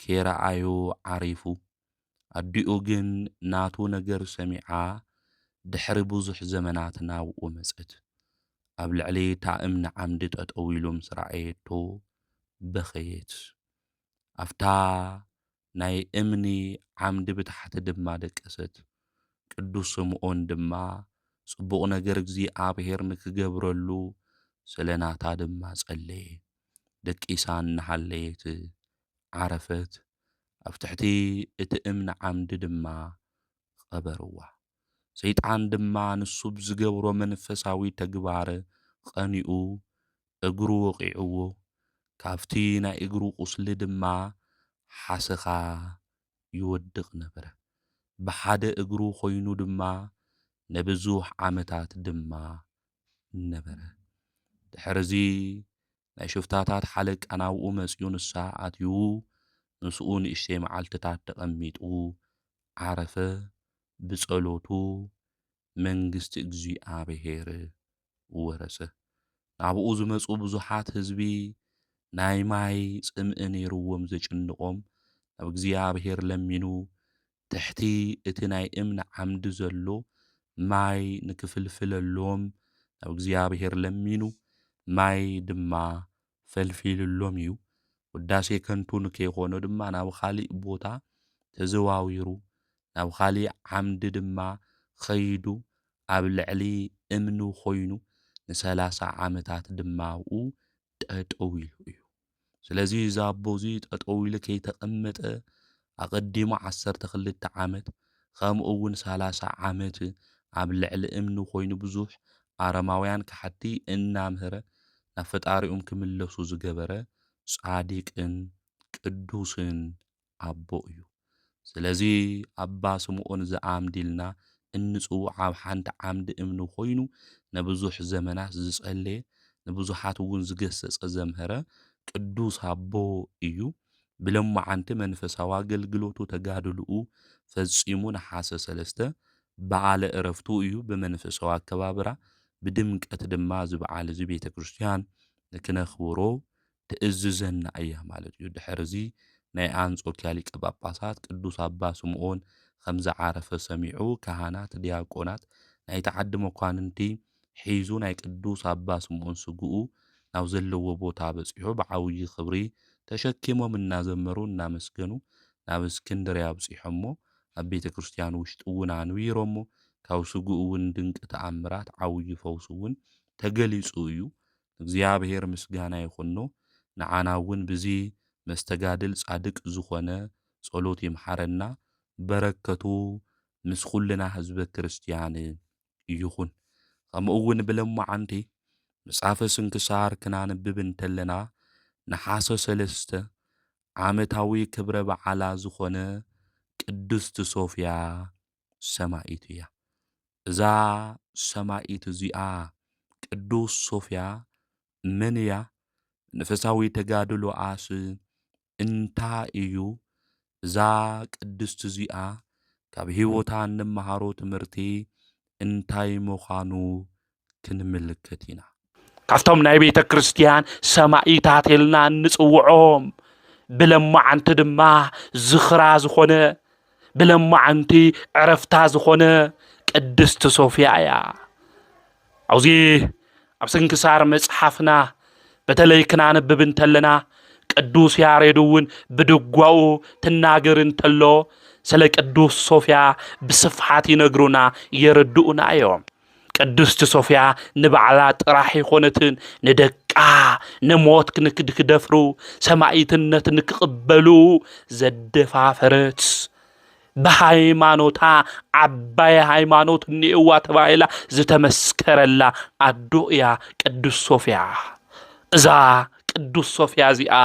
ከይረኣዮ ዓሪፉ። ኣዲኡ ግን ናቱ ነገር ሰሚዓ ድሕሪ ብዙሕ ዘመናት ናብኡ መጸት። ኣብ ልዕሊ እታ እምኒ ዓምዲ ጠጠው ኢሉ ምስ ረኣየቶ በኸየት። ኣፍታ ናይ እምኒ ዓምዲ ብታሕቲ ድማ ደቀሰት። ቅዱስ ስምዖን ድማ ጽቡቕ ነገር እግዚኣብሔር ንክገብረሉ ስለ ናታ ድማ ጸለየ። ደቂሳ እናሃለየት ዓረፈት። ኣብ ትሕቲ እቲ እምኒ ዓምዲ ድማ ቀበርዋ። ሰይጣን ድማ ንሱ ብዝገብሮ መንፈሳዊ ተግባር ቀኒኡ እግሩ ወቂዕዎ። ካብቲ ናይ እግሩ ቁስሊ ድማ ሓሰኻ ይወድቕ ነበረ። ብሓደ እግሩ ኮይኑ ድማ ንብዙሕ ዓመታት ድማ ነበረ። دحرزي ናይ ሽፍታታት ሓለቃ ናብኡ መፅኡ ንሳ ኣትዩ ንስኡ ንእሽተይ መዓልትታት ተቐሚጡ ዓረፈ ብጸሎቱ መንግስቲ እግዚአብሔር ወረሰ ናብኡ ዝመፁ ብዙሓት ህዝቢ ናይ ማይ ጽምኢ ነይሩዎም ዘጭንቆም ናብ እግዚአብሔር ለሚኑ ትሕቲ እቲ ናይ እምኒ ዓምዲ ዘሎ ማይ ንክፍልፍለሎም ናብ እግዚአብሔር ለሚኑ ማይ ድማ ፈልፊልሎም እዩ ውዳሴ ከንቱ ንከይኾነ ድማ ናብ ካሊእ ቦታ ተዘዋዊሩ ናብ ካሊእ ዓምዲ ድማ ኸይዱ ኣብ ልዕሊ እምኒ ኮይኑ ን30 ዓመታት ድማ ኡ ጠጠው ኢሉ እዩ ስለዚ ዛቦዚ ጠጠው ኢሉ ከይተቐመጠ ኣቐዲሙ 12 ዓመት ከምኡ እውን 30 ዓመት ኣብ ልዕሊ እምኒ ኮይኑ ብዙሕ ኣረማውያን ካሕቲ እናምህረ ናብ ፈጣሪኦም ክምለሱ ዝገበረ ጻዲቅን ቅዱስን ኣቦ እዩ ስለዚ ኣባ ስምዖን ዝኣምዲልና እንጽውዕ ኣብ ሓንቲ ዓምዲ እምኒ ኮይኑ ንብዙሕ ዘመናት ዝጸለየ ንብዙሓት እውን ዝገሰጸ ዘምህረ ቅዱስ ኣቦ እዩ ብለማዓንቲ መንፈሳዊ አገልግሎቱ ተጋድልኡ ፈጺሙ ነሓሰ 3 በዓለ ዕረፍቱ እዩ በመንፈሳዊ አከባብራ ብድምቀት ድማ ዝበዓል እዚ ቤተ ክርስቲያን ንክነኽብሮ ትእዝዘና እያ ማለት እዩ ድሕርዚ ናይ አንጾኪያ ሊቀ ጳጳሳት ቅዱስ አባ ስምዖን ከምዛ ዓረፈ ሰሚዑ ካህናት ዲያቆናት ናይ ተዓዲ መኳንንቲ ሒዙ ናይ ቅዱስ አባ ስምዖን ስጉኡ ናብ ዘለዎ ቦታ በጽሑ ብዓውይ ክብሪ ተሸኪሞም እናዘመሩ እናመስገኑ ናብ እስክንድርያ በጽሖሞ ኣብ ቤተ ክርስቲያን ውሽጥ እውን አንዊሮሞ ካብ ስጉኡ እውን ድንቅ ተኣምራት ዓውይ ፈውስ እውን ተገሊጹ እዩ እግዚአብሔር ምስጋና ይኹኖ ንዓና እውን በዚ መስተጋድል ጻድቅ ዝኾነ ጸሎት ይምሐረና በረከቱ ምስ ኩልና ህዝበ ክርስቲያን ይኹን ከምኡ እውን ብለማዓንቲ መጽሓፈ ስንክሳር ክናንብብ እንተለና ነሓሰ 3 ዓመታዊ ክብረ በዓላ ዝኾነ ቅድስት ሶፊያ ሰማዕት እያ እዛ ሰማዕት እዚኣ ቅዱስ ሶፊያ መን እያ መንፈሳዊ ተጋድሎኣስ እንታይ እዩ እዛ ቅድስት እዚኣ ካብ ህይወታ እንመሃሮ ትምህርቲ እንታይ ምዃኑ ክንምልከት ኢና ካብቶም ናይ ቤተ ክርስቲያን ሰማዕታት ኢልና እንጽውዖም ብለማዓንቲ ድማ ዝኽራ ዝኾነ ብለማዓንቲ ዕረፍታ ዝኾነ ቅድስት ሶፊያ እያ አውዚ ኣብ ስንክሳር መጽሓፍና በተለይ ክናንብብ እንተለና ቅዱስ ያሬድ እውን ብድጓኡ ትናገር እንተሎ ስለ ቅዱስ ሶፊያ ብስፍሓት ይነግሩና የረድኡና እዮም ቅድስት ሶፊያ ንባዕላ ጥራሕ ይኾነትን ንደቃ ንሞት ክንክድፍሩ ሰማዕትነት ንክቕበሉ ዘደፋፈረት በሃይማኖታ ዓባይ ሃይማኖት ንእዋ ተባሂላ ዝተመስከረላ ኣዶ እያ ቅዱስ ሶፊያ እዛ ቅዱስ ሶፊያ እዚኣ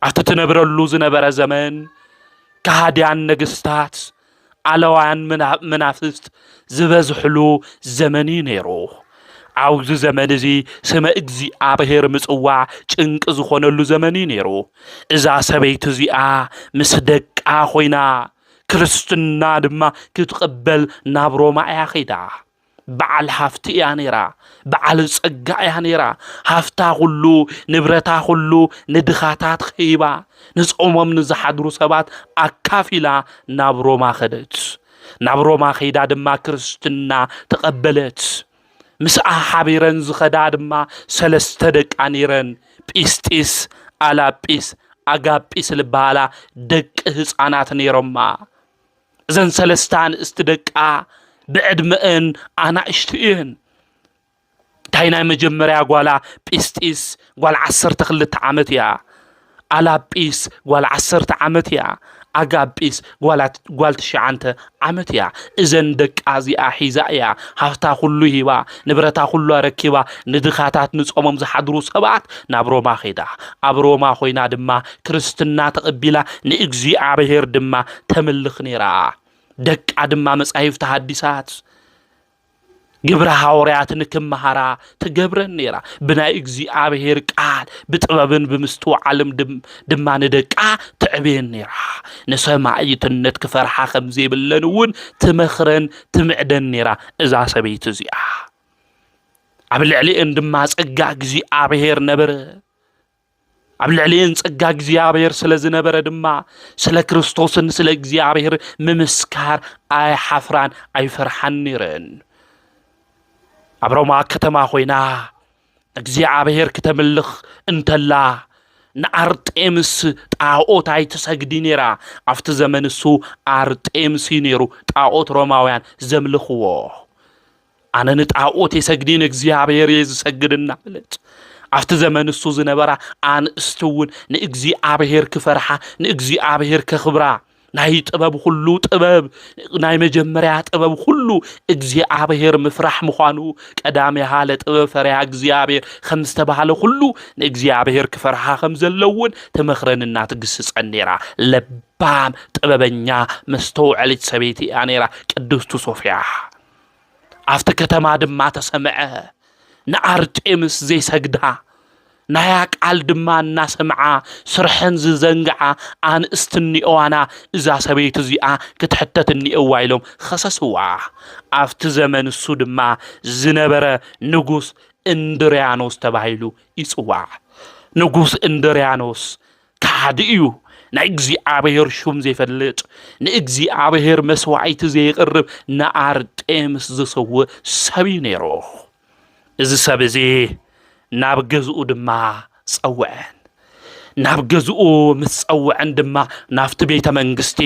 ኣብቲ ትነብረሉ ዝነበረ ዘመን ከሃድያን ነገስታት ኣለዋያን መናፍስት ዝበዝሕሉ ዘመን ነይሩ ኣብዚ ዘመን እዚ ስመ እግዚአብሔር ምጽዋዕ ጭንቂ ዝኾነሉ ዘመን ነይሩ እዛ ሰበይቲ እዚኣ ምስ ደቃ ኮይና ክርስትና ድማ ክትቀበል ናብ ሮማ እያ ኸይዳ በዓል ሃፍቲ እያ ነይራ በዓል ጸጋ እያ ነይራ ሃፍታ ሁሉ ንብረታ ሁሉ ንድኻታት ኺባ ንጾሞም ንዝሓድሩ ሰባት ኣካፊላ ናብ ሮማ ኸደት ናብ ሮማ ኸይዳ ድማ ክርስትና ተቐበለት ምስኣ ሓቢረን ዝኸዳ ድማ 3 ደቃ ነይረን ጲስጢስ ኣላጲስ ኣጋጲስ ልባላ ደቂ ህፃናት ነይሮማ እዘን 3 አንስቲ ደቃ ብዕድመአን ኣናእሽቲ እየን ታይናይ መጀመርያ ጓላ ጲስጢስ ጓል 12 ዓመት እያ ኣላጲስ ጓል 10 ዓመት እያ ኣጋጲስ ጓል 9 ዓመት እያ እዘን ደቃ እዚኣ ሒዛ እያ ሃፍታ ሁሉ ሂባ ንብረታ ሁሉ ረኪባ ንድኻታት ንጾሞም ዝሓድሩ ሰባት ናብ ሮማ ኸይዳ ኣብ ሮማ ኮይና ድማ ክርስትና ተቐቢላ ንእግዚአብሔር ድማ ተምልኽ ነይራ ደቃ ድማ መጻሕፍቲ ሐዲሳት ግብረ ሐዋርያት ንክመሃራ ትገብረን ነይራ ብናይ እግዚአብሔር ቃል ብጥበብን ብምስትውዓልም ድማ ንደቃ ትዕብየን ነይራ ንሰማዕይትነት ክፈርሓ ከም ዘይብለን እውን ትመኽረን ትምዕደን ነይራ እዛ ሰበይቲ እዚኣ ኣብ ልዕሊአን ድማ ጸጋ እግዚአብሔር ነበረ ኣብ ልዕሊአን ጸጋ እግዚአብሔር ስለ ዝነበረ ድማ ስለ ክርስቶስን ስለ እግዚአብሔር ምምስካር ኣይሓፍራን ኣይፈርሓን ነይረን ኣብ ሮማ ከተማ ኮይና እግዚአብሔር ክትምልኽ እንተላ ንአርጤምስ ጣዖታይ ትሰግዲ ነይራ ኣብቲ ዘመን እሱ አርጤምስ ነይሩ ጣዖት ሮማውያን ዘምልኽዎ ኣነ ንጣዖት የሰግዲ ንእግዚአብሔር ዝሰግድ እናበለት ኣብቲ ዘመን እሱ ዝነበራ ኣንስቲ እውን ንእግዚአብሔር ክፈርሓ ንእግዚአብሔር ከኽብራ ናይ ጥበብ ሁሉ ጥበብ ናይ መጀመርያ ጥበብ ሁሉ እግዚአብሔር ምፍራሕ ምዃኑ ቀዳሚሃ ለጥበብ ፈሪሃ እግዚአብሔር ከም ዝተባሃለ ሁሉ ንእግዚአብሔር ክፈርሓ ከም ዘለውን ተመኽረንና ትግስጸን ነይራ ለባም ጥበበኛ መስተውዕሊት ሰበይቲ እያ ነይራ ቅድስቲ ሶፍያ ኣብቲ ከተማ ድማ ተሰምዐ ንአርጤምስ ዘይሰግዳ ናያ ቃል ድማ እናሰምዓ ስርሐን ዝዘንግዓ ኣንስቲ እኒኦዋና እዛ ሰበይቲ እዚኣ ክትሕተት እኒእዋ ኢሎም ኸሰስዋ ኣብቲ ዘመን እሱ ድማ ዝነበረ ንጉስ እንድርያኖስ ተባሂሉ ይጽዋዕ ንጉስ እንድርያኖስ ካዲ እዩ ናይ እግዚአብሔር ሹም ዘይፈልጥ ንእግዚአብሔር መስዋዕቲ ዘይቅርብ ንአርጤምስ ዝሰውእ ሰብ ነይሩ እዚ ሰብ እዚ ናብ ገዝኡ ድማ ጸውዐን ናብ ገዝኡ ምስ ጸውዐን ድማ ናፍቲ ቤተ መንግስቲ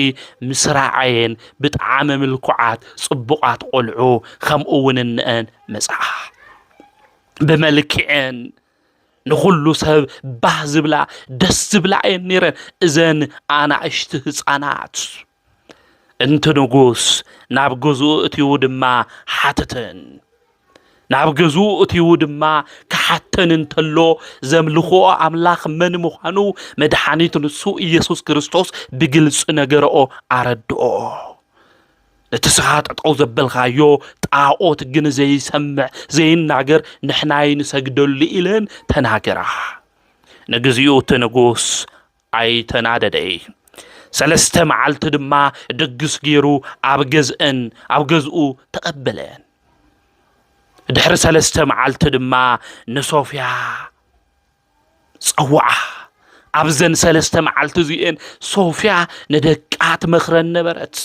ምስራዓየን ብጣዕሚ ምልኩዓት ጽቡቃት ቆልዑ ከምኡ እውን እንአን መጽዓ ብመልክዕን ንኹሉ ሰብ ባህ ዝብላ ደስ ዝብላ እየን ነይረን እዘን ኣናእሽቲ ህፃናት እንቲ ንጉስ ናብ ገዝኡ እትይው ድማ ሓተተን ናብ ገዝኡ እትይው ድማ ክሓተን እንተሎ ዘምልኾ ኣምላኽ መን ምዃኑ መድሓኒት ንሱ ኢየሱስ ክርስቶስ ብግልጽ ነገርኦ ኣረድኦ እቲ ስኻ ጠጠው ዘበልካዮ ጣዖት ግን ዘይሰምዕ ዘይናገር ንሕናይ ንሰግደሉ ኢለን ተናገራ ንግዚኡ እቲ ንጉስ ኣይተናደደይ ሰለስተ መዓልቲ ድማ ድግስ ገይሩ ኣብ ገዝኡ ተቐበለን ድሕሪ ሰለስተ መዓልቲ ድማ ንሶፍያ ጸውዓ ኣብዘን ሰለስተ መዓልቲ እዚአን ሶፍያ ንደቃት መኽረን ነበረት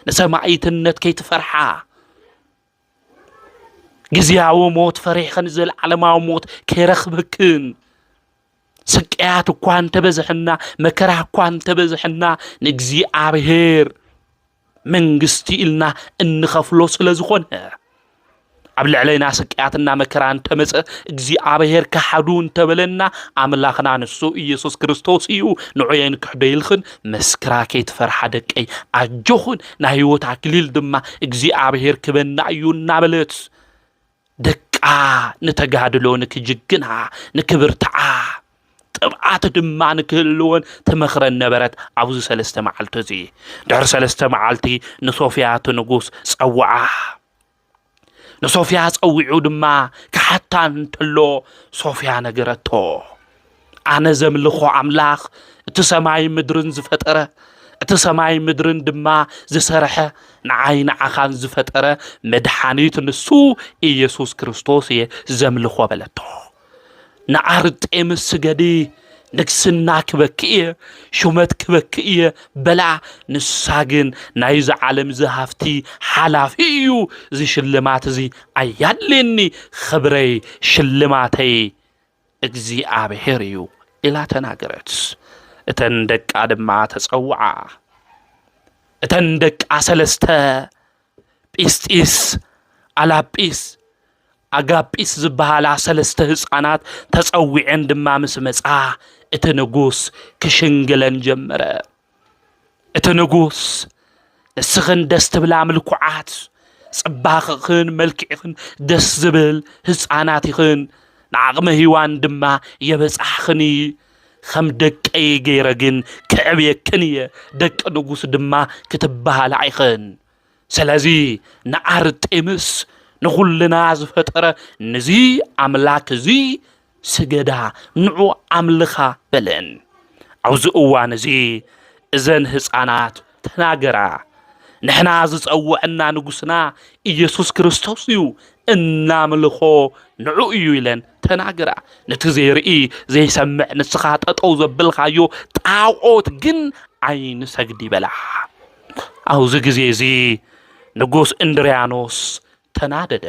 ንሰማዕይትነት ከይትፈርሓ ግዝያዊ ሞት ፈሪሕን ዘለዓለማዊ ሞት ከይረኽበክን ስቅያት እኳ እንተበዝሕና መከራ እኳ እንተበዝሕና ንእግዚአብሔር መንግስቲ ኢልና እንኸፍሎ ስለ ዝኾነ ኣብ ልዕለና ስቅያትና መከራ እንተመፀ እግዚአብሔር ከሓዱ እንተበለና ኣምላኽና ንሱ ኢየሱስ ክርስቶስ እዩ ንዑየን ክሕደይልኽን መስክራ ከይትፈርሓ ደቀይ ኣጆኹን ናይ ህይወት ኣክሊል ድማ እግዚአብሔር ክበና እዩ እናበለት ደቃ ንተጋድሎ ንክጅግና ንክብርትዓ ጥብዓት ድማ ንክህልወን ተመኽረን ነበረት ኣብዚ ሰለስተ መዓልቲ እዚ ድሕሪ ሰለስተ መዓልቲ ንሶፍያ ንጉስ ጸውዓ ንሶፍያ ጸዊዑ ድማ ክሓታን እንተሎ ሶፍያ ነገረቶ ኣነ ዘምልኾ ኣምላኽ እቲ ሰማይ ምድርን ዝፈጠረ እቲ ሰማይ ምድርን ድማ ዝሰርሐ ንዓይ ንዓኻን ዝፈጠረ መድሓኒት ንሱ ኢየሱስ ክርስቶስ እየ ዘምልኾ በለቶ ንአርጤምስ ስገዲ ንግስና ክበክእየ ሹመት ክበክእየ በላ ንሳግን ናይ ዝዓለም ዝሃፍቲ ሓላፊ እዩ ዝሽልማት እዚ ኣያድልኒ ኽብረይ ሽልማተይ እግዚአብሔር እዩ ኢላ ተናገረት እተን ደቃ ድማ ተጸውዓ እተን ደቃ ሰለስተ ጲስጢስ ኣላጲስ ኣጋጲስ ዝበሃላ ሰለስተ ህፃናት ተጸዊዐን ድማ ምስ መጻ እቲ ንጉስ ክሽንግለን ጀመረ እቲ ንጉስ ንስኽን ደስ ትብላ ምልኩዓት ጽባኽኽን መልክዕኽን ደስ ዝብል ህፃናት ይኽን ንዓቕመ ሂዋን ድማ የበጻሕኽኒ ከም ደቀይ ገይረ ግን ክዕብየክን እየ ደቂ ንጉስ ድማ ክትበሃል ኣይኽን ስለዚ ንአርጤምስ ንኹልና ዝፈጠረ ነዚ ኣምላክ እዚ ስገዳ ንዑ ኣምልኻ በለን ኣብዚ እዋን እዚ እዘን ህፃናት ተናገራ ንሕና ዝፀውዐና ንጉስና ኢየሱስ ክርስቶስ እዩ እናምልኾ ንዑ እዩ ኢለን ተናገራ ነቲ ዘይርኢ ዘይሰምዕ ንስኻ ጠጠው ዘብልካዮ ጣዖት ግን ኣይንሰግድ ይበላ ኣብዚ ግዜ እዚ ንጉስ እንድርያኖስ ተናደደ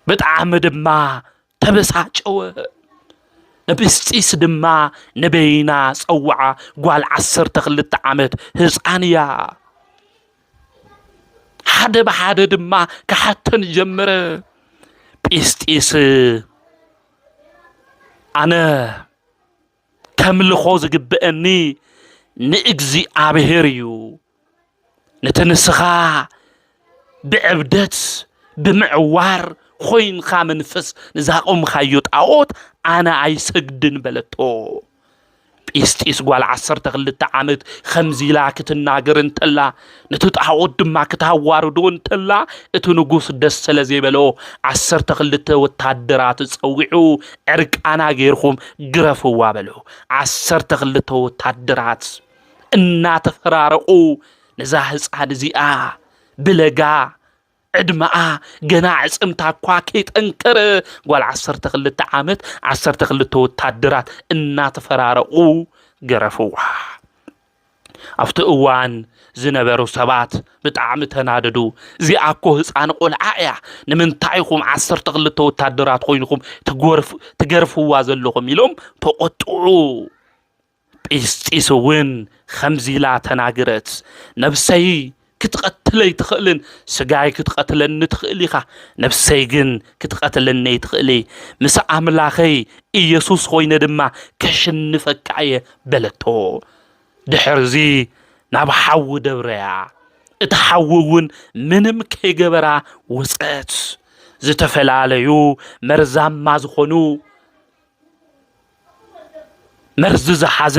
ብጣዕሚ ድማ ተበሳጨወ ንብስጢስ ድማ ንበይና ፀውዓ ጓል 12 ዓመት ህፃን እያ ሓደ ብሓደ ድማ ክሓተን ጀመረ ጲስጢስ ኣነ ከምልኾ ዝግብአኒ ንእግዚአብሔር እዩ ነቲ ንስኻ ብዕብደት ብምዕዋር ኮይንካ መንፈስ ንዛቆምካዮ ጣዖት ኣነ ኣይሰግድን በለቶ ጲስጢስ ጓል 12 ዓመት ከምዚላ ክትናገር እንተላ ነቲ ጣዖት ድማ ክታዋርዶ እንተላ እቲ ንጉስ ደስ ስለ ዘይበሎ 12 ወታደራት ፀዊዑ ዕርቃና ገይርኩም ግረፍዋ በሎ 12 ወታደራት እናተፈራረቁ ነዛ ህፃን እዚኣ ብለጋ ዕድማኣ ገና ዕፅምታ እኳ ከይጠንከረ ጓል 12 ዓመት 12 ወታደራት እናተፈራረቁ ገረፍዋ ኣብቲ እዋን ዝነበሩ ሰባት ብጣዕሚ ተናደዱ እዚኣ እኮ ህፃን ቆልዓ እያ ንምንታይ ኢኹም 12 ወታደራት ኮይንኩም ትገርፍዋ ዘለኹም ኢሎም ተቆጥዑ ጲስጢስ እውን ከምዚላ ተናገረት ነብሰይ ክትቀትለይ ትኽእልን ስጋይ ክትቀትለኒ ትኽእል ኢኻ ነብሰይ ግን ክትቀትለኒ ትኽእል ምስ ኣምላኸይ ኢየሱስ ኮይነ ድማ ከሽንፈካ እየ በለቶ ድሕርዚ ናብ ሓዊ ደብረያ እቲ ሓዊ እውን ምንም ከይገበራ ውፅአት ዝተፈላለዩ መርዛማ ዝኾኑ መርዚ ዝሓዘ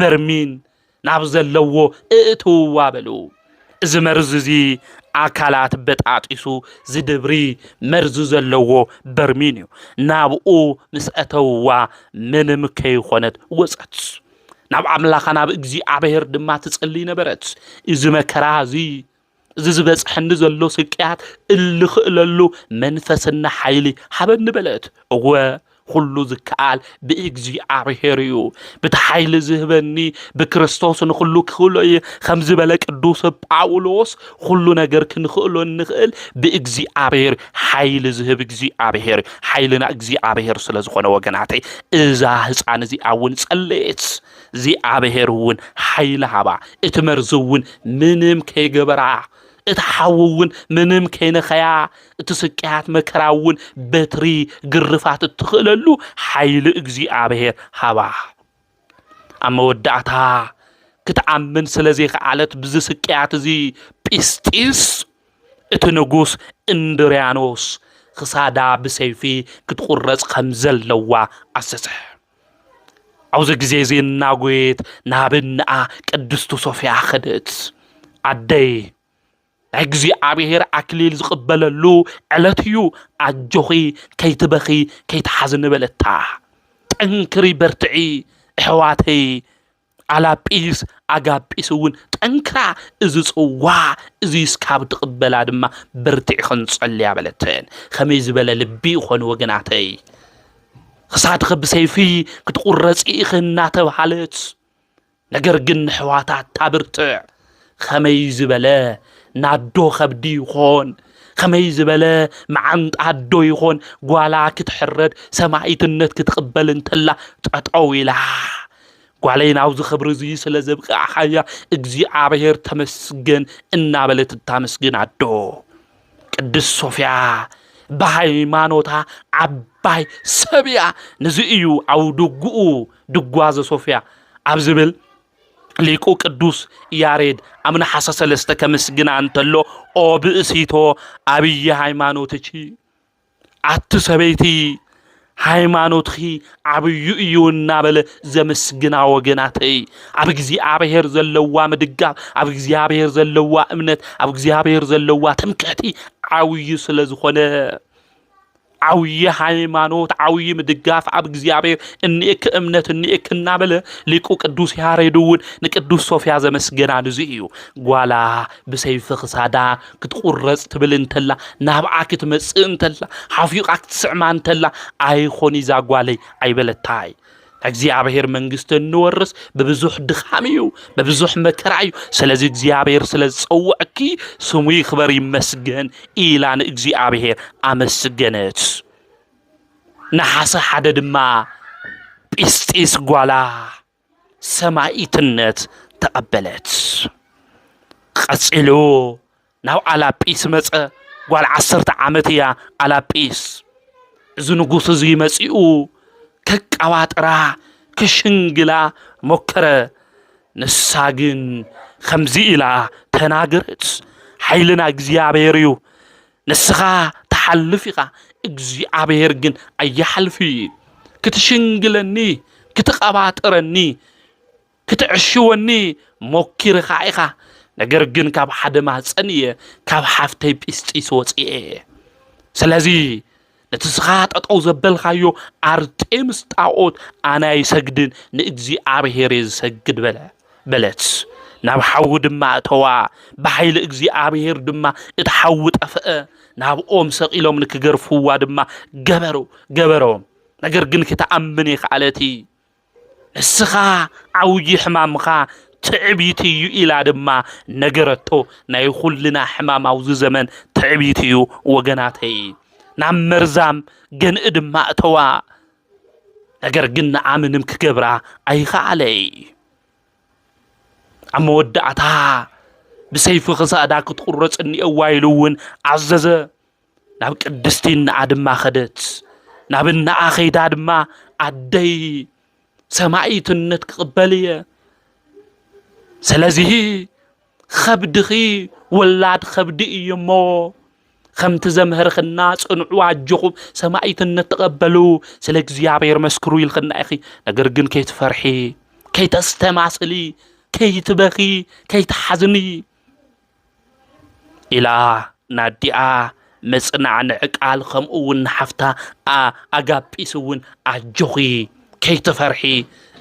በርሚን ናብ ዘለዎ እእትውዋ በሉ እዚ መርዚ እዚ ኣካላት በጣጢሱ ዝድብሪ መርዚ ዘለዎ በርሚን እዩ ናብኡ ምስ ኣተውዋ ምንም ከይኾነት ወፀት ናብ ኣምላኻ ናብ እግዚኣብሔር ድማ ትጸልይ ነበረት እዚ መከራ እዚ ዝበፅሐኒ ዘሎ ስቅያት እልኽእለሉ መንፈስና ሓይሊ ሃበኒ በለት እወ ኩሉ ዝከኣል ብእግዚአብሔር እዩ በቲ ሓይሊ ዝህበኒ ብክርስቶስ ንኩሉ ክኽእሎ እየ ከም ዝበለ ቅዱስ ጳውሎስ ኩሉ ነገር ክንኽእሎ ንኽእል ብእግዚአብሔር ሓይሊ ዝህብ እግዚአብሔር ሓይልና እግዚአብሔር ስለ ዝኾነ ወገናተይ እዛ ህፃን እዚኣ እውን ጸለየት እግዚአብሔር እውን ሓይሊ ሃባ እቲ መርዚ እውን ምንም ከይገበራ እትሓውውን ምንም ከይነኸያ እትስቅያት መከራውን በትሪ ግርፋት እትኽእለሉ ሓይሊ እግዚአብሔር ሃባ ኣመወዳእታ ክትኣምን ስለዘይከኣለት ብዚ ስቅያት እዚ ጲስጢስ እቲ ንጉስ እንድርያኖስ ክሳዳ ብሰይፊ ክትቁረፅ ከም ዘለዋ ኣዘዘ ኣብዚ ግዜ እዚ እናጎየት ናብንኣ ቅድስቲ ሶፍያ ኸደት ኣደይ እግዚአብሔር ኣክሊል ዝቕበለሉ ዕለት እዩ ኣጆኺ ከይትበኺ ከይትሓዝን በለታ ጠንክሪ በርትዒ ኣሕዋተይ ኣላጲስ ኣጋጲስ እውን ጠንክራ እዚ ጽዋ እዚ ስካብ ትቕበላ ድማ በርትዒ ክንጸልያ በለተን ከመይ ዝበለ ልቢ ይኾን ወገናተይ ክሳድኺ ብሰይፊ ክትቁረፂ ኢኺ እናተባሃለት ነገር ግን ኣሕዋታት ታብርትዕ ከመይ ዝበለ ናዶ ከብዲ ይኾን ከመይ ዝበለ መዓንጣ ኣዶ ይኾን ጓላ ክትሕረድ ሰማይትነት ክትቕበል እንተላ ጠጠው ኢላ ጓለይ ናብዚ ክብሪ እዚ ስለ ዘብቃሕያ እግዚአብሔር ተመስገን እናበለት ታመስግን ኣዶ ቅድስ ሶፍያ በሃይማኖታ ዓባይ ሰብያ ነዚ እዩ ኣብ ድጉኡ ድጓዘ ሶፍያ ኣብ ዝብል ሊቁ ቅዱስ ያሬድ ኣምና ሓሳ ሰለስተ ከመስግና እንተሎ ኦ ብእሲቶ ኣብይ ሃይማኖትቺ ኣቲ ሰበይቲ ሃይማኖትኺ ዓብዩ እዩ እናበለ ዘመስግና ወገናተይ ኣብ እግዚአብሔር ዘለዋ ምድጋፍ ኣብ እግዚአብሔር ዘለዋ እምነት ኣብ እግዚአብሔር ዘለዋ ትምክሕቲ عوي سلازخونه عوي ሃይማኖት عوي مدقاف عب እግዚአብሔር እንእክ እምነት እንእክ እናበለ ሊቁ ቅዱስ ያሬድውን ንቅዱስ ሶፊያ ዘመስገና ንዚዩ ጓላ ብሰይፍ ክሳዳ ክትቁረጽ ትብል እንተላ ናብዓ ክትመጽእ እንተላ ሓፊቃ ክትስዕማ እንተላ ኣይኾን ይዛ ጓለይ ኣይበለታይ እግዚአብሔር መንግስት እንወርስ በብዙሕ ድኻምዩ በብዙሕ መከራዩ ስለዚህ እግዚአብሔር ስለጸውዕኪ ስሙ ይክበር ይመስገን ኢላን እግዚአብሔር አመስገነት ነሐሰ ሓደ ድማ ጲስጢስ ጓላ ሰማይትነት ተቀበለት ቀጽሎ ናው አላጲስ መጸ ጓል 10 ዓመት ያ አላጲስ እዚ ንጉስ እዚ መጺኡ ከቀዋጥራ ከሽንግላ ሞከረ ንሳግን ከምዚ ኢላ ተናገረት ኃይልና እግዚአብሔር እዩ ንስኻ ተሐልፊኻ እግዚአብሔር ግን አያሐልፊ ክትሽንግለኒ ክትቀባጥረኒ ክትዕሽወኒ ሞኪርኻ ኢኻ ነገር ግን ካብ ሓደ ማህፀንየ ካብ ሓፍተይ ጲስጢስ ወጽኤ ስለዚ ነትስኻ ጠጠው ዘበልኻዮ አርጤምስ ጣዖት ኣና ይሰግድን ንእግዚአብሔር ይሰግድ በለት ናብ ሓው ድማ እተዋ በኃይል እግዚአብሔር ድማ እትሓው ጠፍአ ናብ ኦም ሰቂሎም ንክገርፍዋ ድማ ገበሮም ነገር ግን ክትኣምን ይኽኣለቲ ንስኻ ዓውይ ሕማምኻ ትዕቢት እዩ ኢላ ድማ ነገረቶ ናይ ኩልና ሕማም አውዚ ዘመን ትዕቢት እዩ ወገናተይ ናብ መርዛም ገንእ ድማ እተዋ ነገር ግን ንኣምንም ክገብራ ኣይኽኣለይ ኣብ መወዳእታ ብሰይፊ ክሳዳ ክትቁረጽኒ እዋይሉውን ዓዘዘ ናብ ቅድስቲ ንኣ ድማ ኸደት ናብ ንኣ ኸይዳ ድማ ኣደይ ሰማይትነት ክቕበልየ ስለዚህ ኸብድኺ ወላድ ኸብዲ እዩሞ ከምቲ ዘምህርኽና ጽንዑ ኣጅኹም ሰማይትነት ተቐበሉ ስለ እግዚአብሔር መስክሩ ይልኽና ኢኺ ነገር ግን ከይትፈርሒ ከይተስተማስሊ ከይትበኺ ከይትሓዝኒ ኢላ ናዲኣ መጽናዕንዕ ቃል ከምኡውን ሓፍታ ኣጋጲስ እውን ኣጅኺ ከይትፈርሒ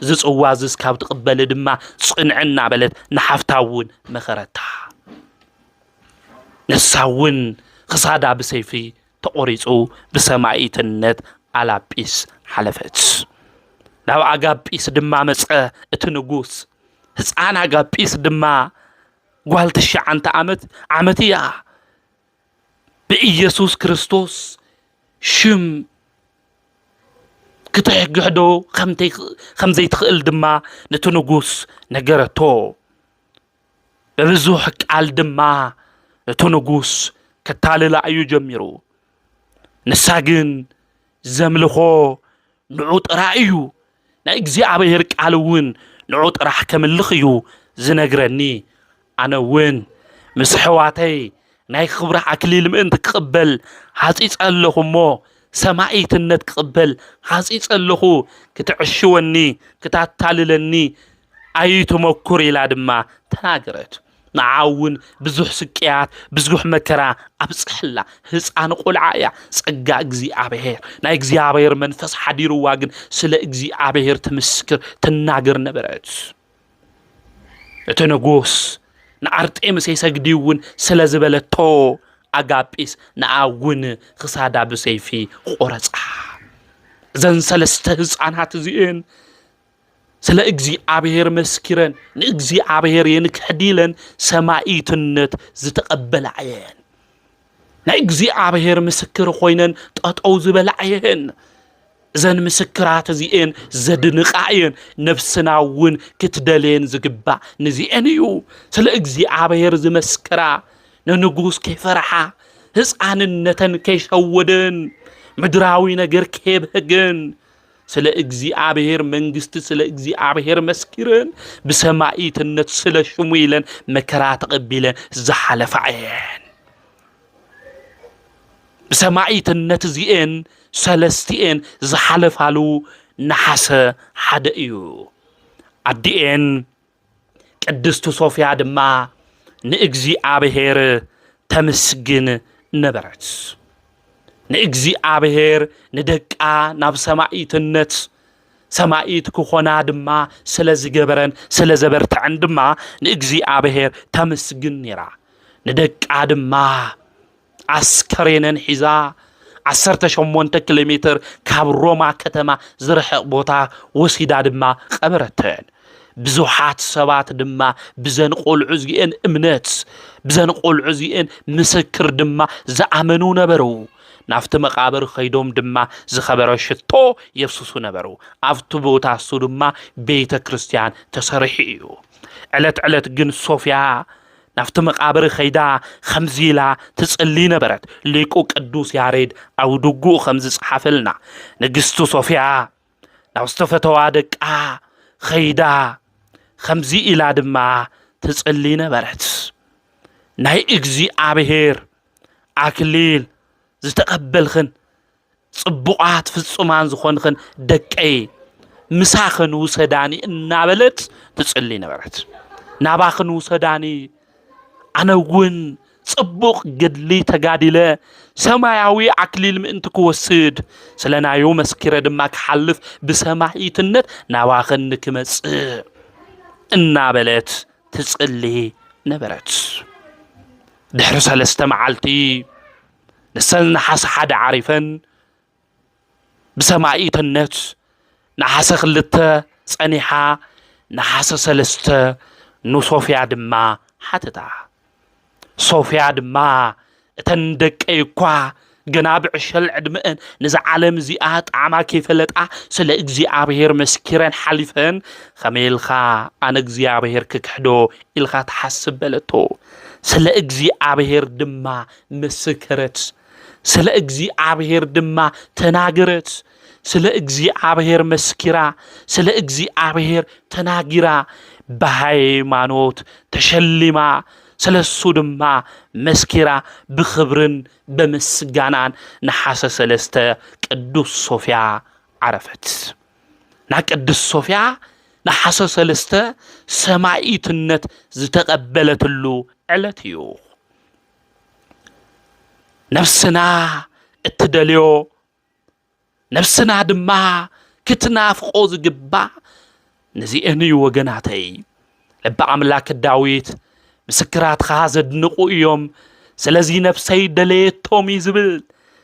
ዝጽዋ ዝስካብ ትቕበል ድማ ጽንዕና በለት ንሓፍታውን መኸረታ ንሳውን ክሳዳ ብሰይፊ ተቆሪጹ ብሰማይትነት አላጲስ ሓለፈት ናብ ኣጋጲስ ድማ መጸ እቲ ንጉስ ህፃን ኣጋጲስ ድማ ጓል 9 ዓመት እያ በኢየሱስ ክርስቶስ ሽም ክትሕግሕዶ ከምዘይ ትኽእል ድማ ነቲ ንጉስ ነገረቶ በብዙሕ ቃል ድማ ነቲ ንጉስ ከታልላ እዩ ጀሚሩ ንሳ ግን ዘምልኾ ንዑ ጥራሕ እዩ ናይ እግዚአብሔር ቃል እውን ንዑ ጥራሕ ከምልኽ እዩ ዝነግረኒ ኣነ እውን ምስ ሕዋተይ ናይ ክብሪ ኣክሊል ምእንቲ ክቕበል ሓፂፀ ኣለኹ እሞ ሰማይትነት ክቕበል ሓፂፀ ኣለኹ ክትዕሽወኒ ክታታልለኒ ኣይትመኩር ኢላ ድማ ተናገረት نعاون بزح سكيات بزح مكرا أبصحلا هسان قلعايا صقا اجزي ابهير نا اجزي ابهير منفس حديرو واغن سلا اجزي ابهير تمسكر تناغر نبرت اتنغوس نعرطيمس يسجديون سلا زبلتو አጋጲስ نعاون خسادا بسيفي قرصا زن سلسته ህፃናት እዚአን ስለ እግዚአብሔር መስኪረን ንእግዚአብሔር የንክሕዲለን ሰማይትነት ዝተቀበላየን ናይ እግዚአብሔር ምስክር ኮይነን ጠጠው ዝበላየን ዘን ምስክራት እዚአን ዘድንቃየን ነፍስናውን ክትደለን ዝግባ ንዚአን እዩ ስለ እግዚአብሔር ዝመስክራ ንንጉስ ከፈርሓ ህፃንነተን ከይሸወደን ምድራዊ ነገር ከብህገን ስለ እግዚአብሔር መንግስት ስለ እግዚአብሔር መስኪረን በሰማይትነት ስለ ሽሙይለን መከራ ተቀቢለን ዘሐለፋየን በሰማይትነት ዚኤን ሰለስቲኤን ዘሐለፋሉ ነሐሰ ሓደ እዩ አዲኤን ቅድስት ሶፊያ ድማ ንእግዚአብሔር ተመስግን ነበረት ንእግዚአብሔር ንደቃ ናብ ሰማይትነት ሰማይት ክኾና ድማ ስለዝገበረን ስለዘበርትዐን ድማ ንእግዚአብሔር ተመስግን ነራ ንደቃ ድማ አስከሬነን ሒዛ 18 ኪሎ ሜትር ካብ ሮማ ከተማ ዝርሕቕ ቦታ ወሲዳ ድማ ቀበረተን ብዙሓት ሰባት ድማ ብዘን ቆልዑ እዚአን እምነት ብዘን ቆልዑ እዚአን ምስክር ድማ ዝኣመኑ ነበሩ ናፍቲ መቃብር ኸይዶም ድማ ዝኸበረ ሽቶ የሱሱ ነበሩ ኣብቲ ቦታ እሱ ድማ ቤተ ክርስቲያን ተሰሪሑ እዩ ዕለት ግን ሶፊያ ናፍቲ መቃብር ኸይዳ ኸምዚላ ትጽሊ ነበረት ሊቁ ቅዱስ ያሬድ ኣብ ድጉኡ ኸምዚ ጽሓፈልና ንግስቱ ሶፊያ ናብ ዝተፈተዋ ደቃ ኸይዳ ኸምዚ ኢላ ድማ ትጽሊ ነበረት ናይ እግዚአብሔር ኣክሊል ዝተቀበልኽን ጽቡቃት ፍጹማን ዝኾንኽን ደቀይ ምሳኽን ውሰዳኒ እናበለት ትጽሊ ነበረት ናባኽን ውሰዳኒ ኣነውን ጽቡቕ ገድሊ ተጋዲለ ሰማያዊ ኣክሊል ምእንቲ ክወስድ ስለናዮ መስኪረ ድማ ክሓልፍ ብሰማይትነት ናባኽን ክመጽእ እናበለት ትጽሊ ነበረት ድሕሪ 3 መዓልቲ ንሰን ነሓሰ 1 ዓሪፈን ብሰማይትነት ነሓሰ 2 ጸኒሓ ነሓሰ 3 ንሶፊያ ድማ ሓተታ ሶፊያ ድማ እተን ደቀይ እኳ ገና ብዕሸል ዕድመአን ነዚ ዓለም እዚኣ ጣዕማ ከይፈለጣ ስለ እግዚአብሔር መስኪረን ሓሊፈን ኸመይልኻ ኣነ እግዚአብሔር ክክሕዶ ኢልኻ ትሓስብ በለቶ ስለ እግዚአብሔር ድማ መስከረት ስለ እግዚአብሔር ድማ ተናገረት ስለ እግዚአብሔር መስኪራ ስለ እግዚአብሔር ተናጊራ በሃይማኖት ተሸሊማ ስለሱ ድማ መስኪራ ብኽብርን በምስጋናን ነሓሰ 3 ቅዱስ ሶፊያ ዓረፈት ና ቅዱስ ሶፊያ ነሓሰ 3 ሰማይትነት ዝተቀበለትሉ ዕለት እዩ ነፍስና እትደልዮ ነፍስና ድማ ክትናፍቆ ዝግባ ነዚአን እዩ ወገናተይ ልበ አምላክ ዳዊት ምስክራትኻ ዘድንቁ እዮም ስለዚ ነፍሰይ ደለየቶም ይዝብል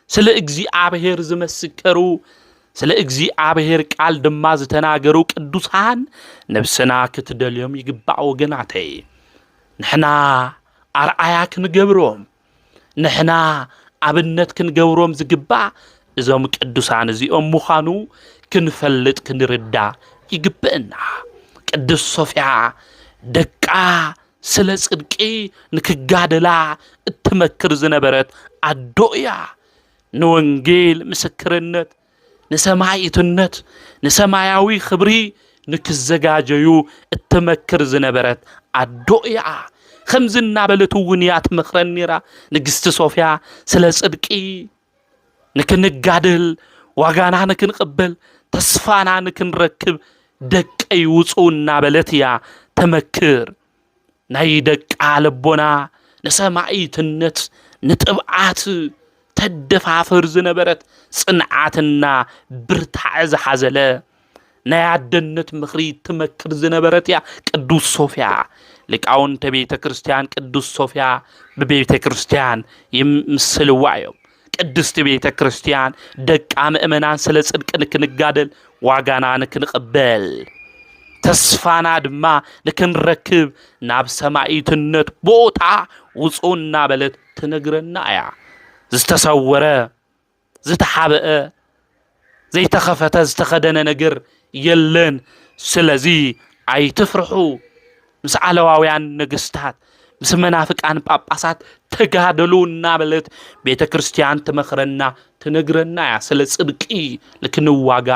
ስለ እግዚአብሔር ዝመስከሩ ስለ እግዚአብሔር ቃል ድማ ዝተናገሩ ቅዱሳን ነፍስና ክትደልዮም ይግባእ ወገናተይ ንሕና ኣርአያ ክንገብሮም ንሕና ኣብነት ክንገብሮም ዝግባእ እዞም ቅዱሳን እዚኦም ምዃኑ ክንፈልጥ ክንርዳ ይግብአና ቅዱስ ሶፊያ ደቃ ስለ ጽድቂ ንክጋደላ እትመክር ዝነበረት ኣዶያ ንወንጌል ምስክርነት ንሰማይትነት ንሰማያዊ ክብሪ ንክዘጋጀዩ እትመክር ዝነበረት ኣዶያ خمزنا بلتونيات مخرنيرا نجست صوفيا سلا صدقي نكن نقادل واغانا نكن قبل تسفانا نكن ركب دك اي وصونا بلتيا تمكر ناي دك عالبونا نسمعيتنت نتبعات تدفافر زنبرت صنعاتنا برتعز حزله نايعدنت مخري تمكر زنبرت يا قدوس صوفيا لقاون تبيت كريستيان قدوس صوفيا ببيت كريستيان يمسلوايو قدست بيت كريستيان دق امئمنان سلا صدق نكنغادل واغانا نكنقبل تسفانا دما نكنركب ناب سمايتنت بوتا وصونا بلت تنغرنا يا زتسوره زتحابئ زي تخفت زتخدن نجر يلن سلازي اي تفرحو مس علواويان نغستات مس منافقان ጳጳሳት ተጋደሉና በለት ቤተክርስቲያን ተመخرና ተነግረና ያ ስለ ጽድቂ ለክንዋጋ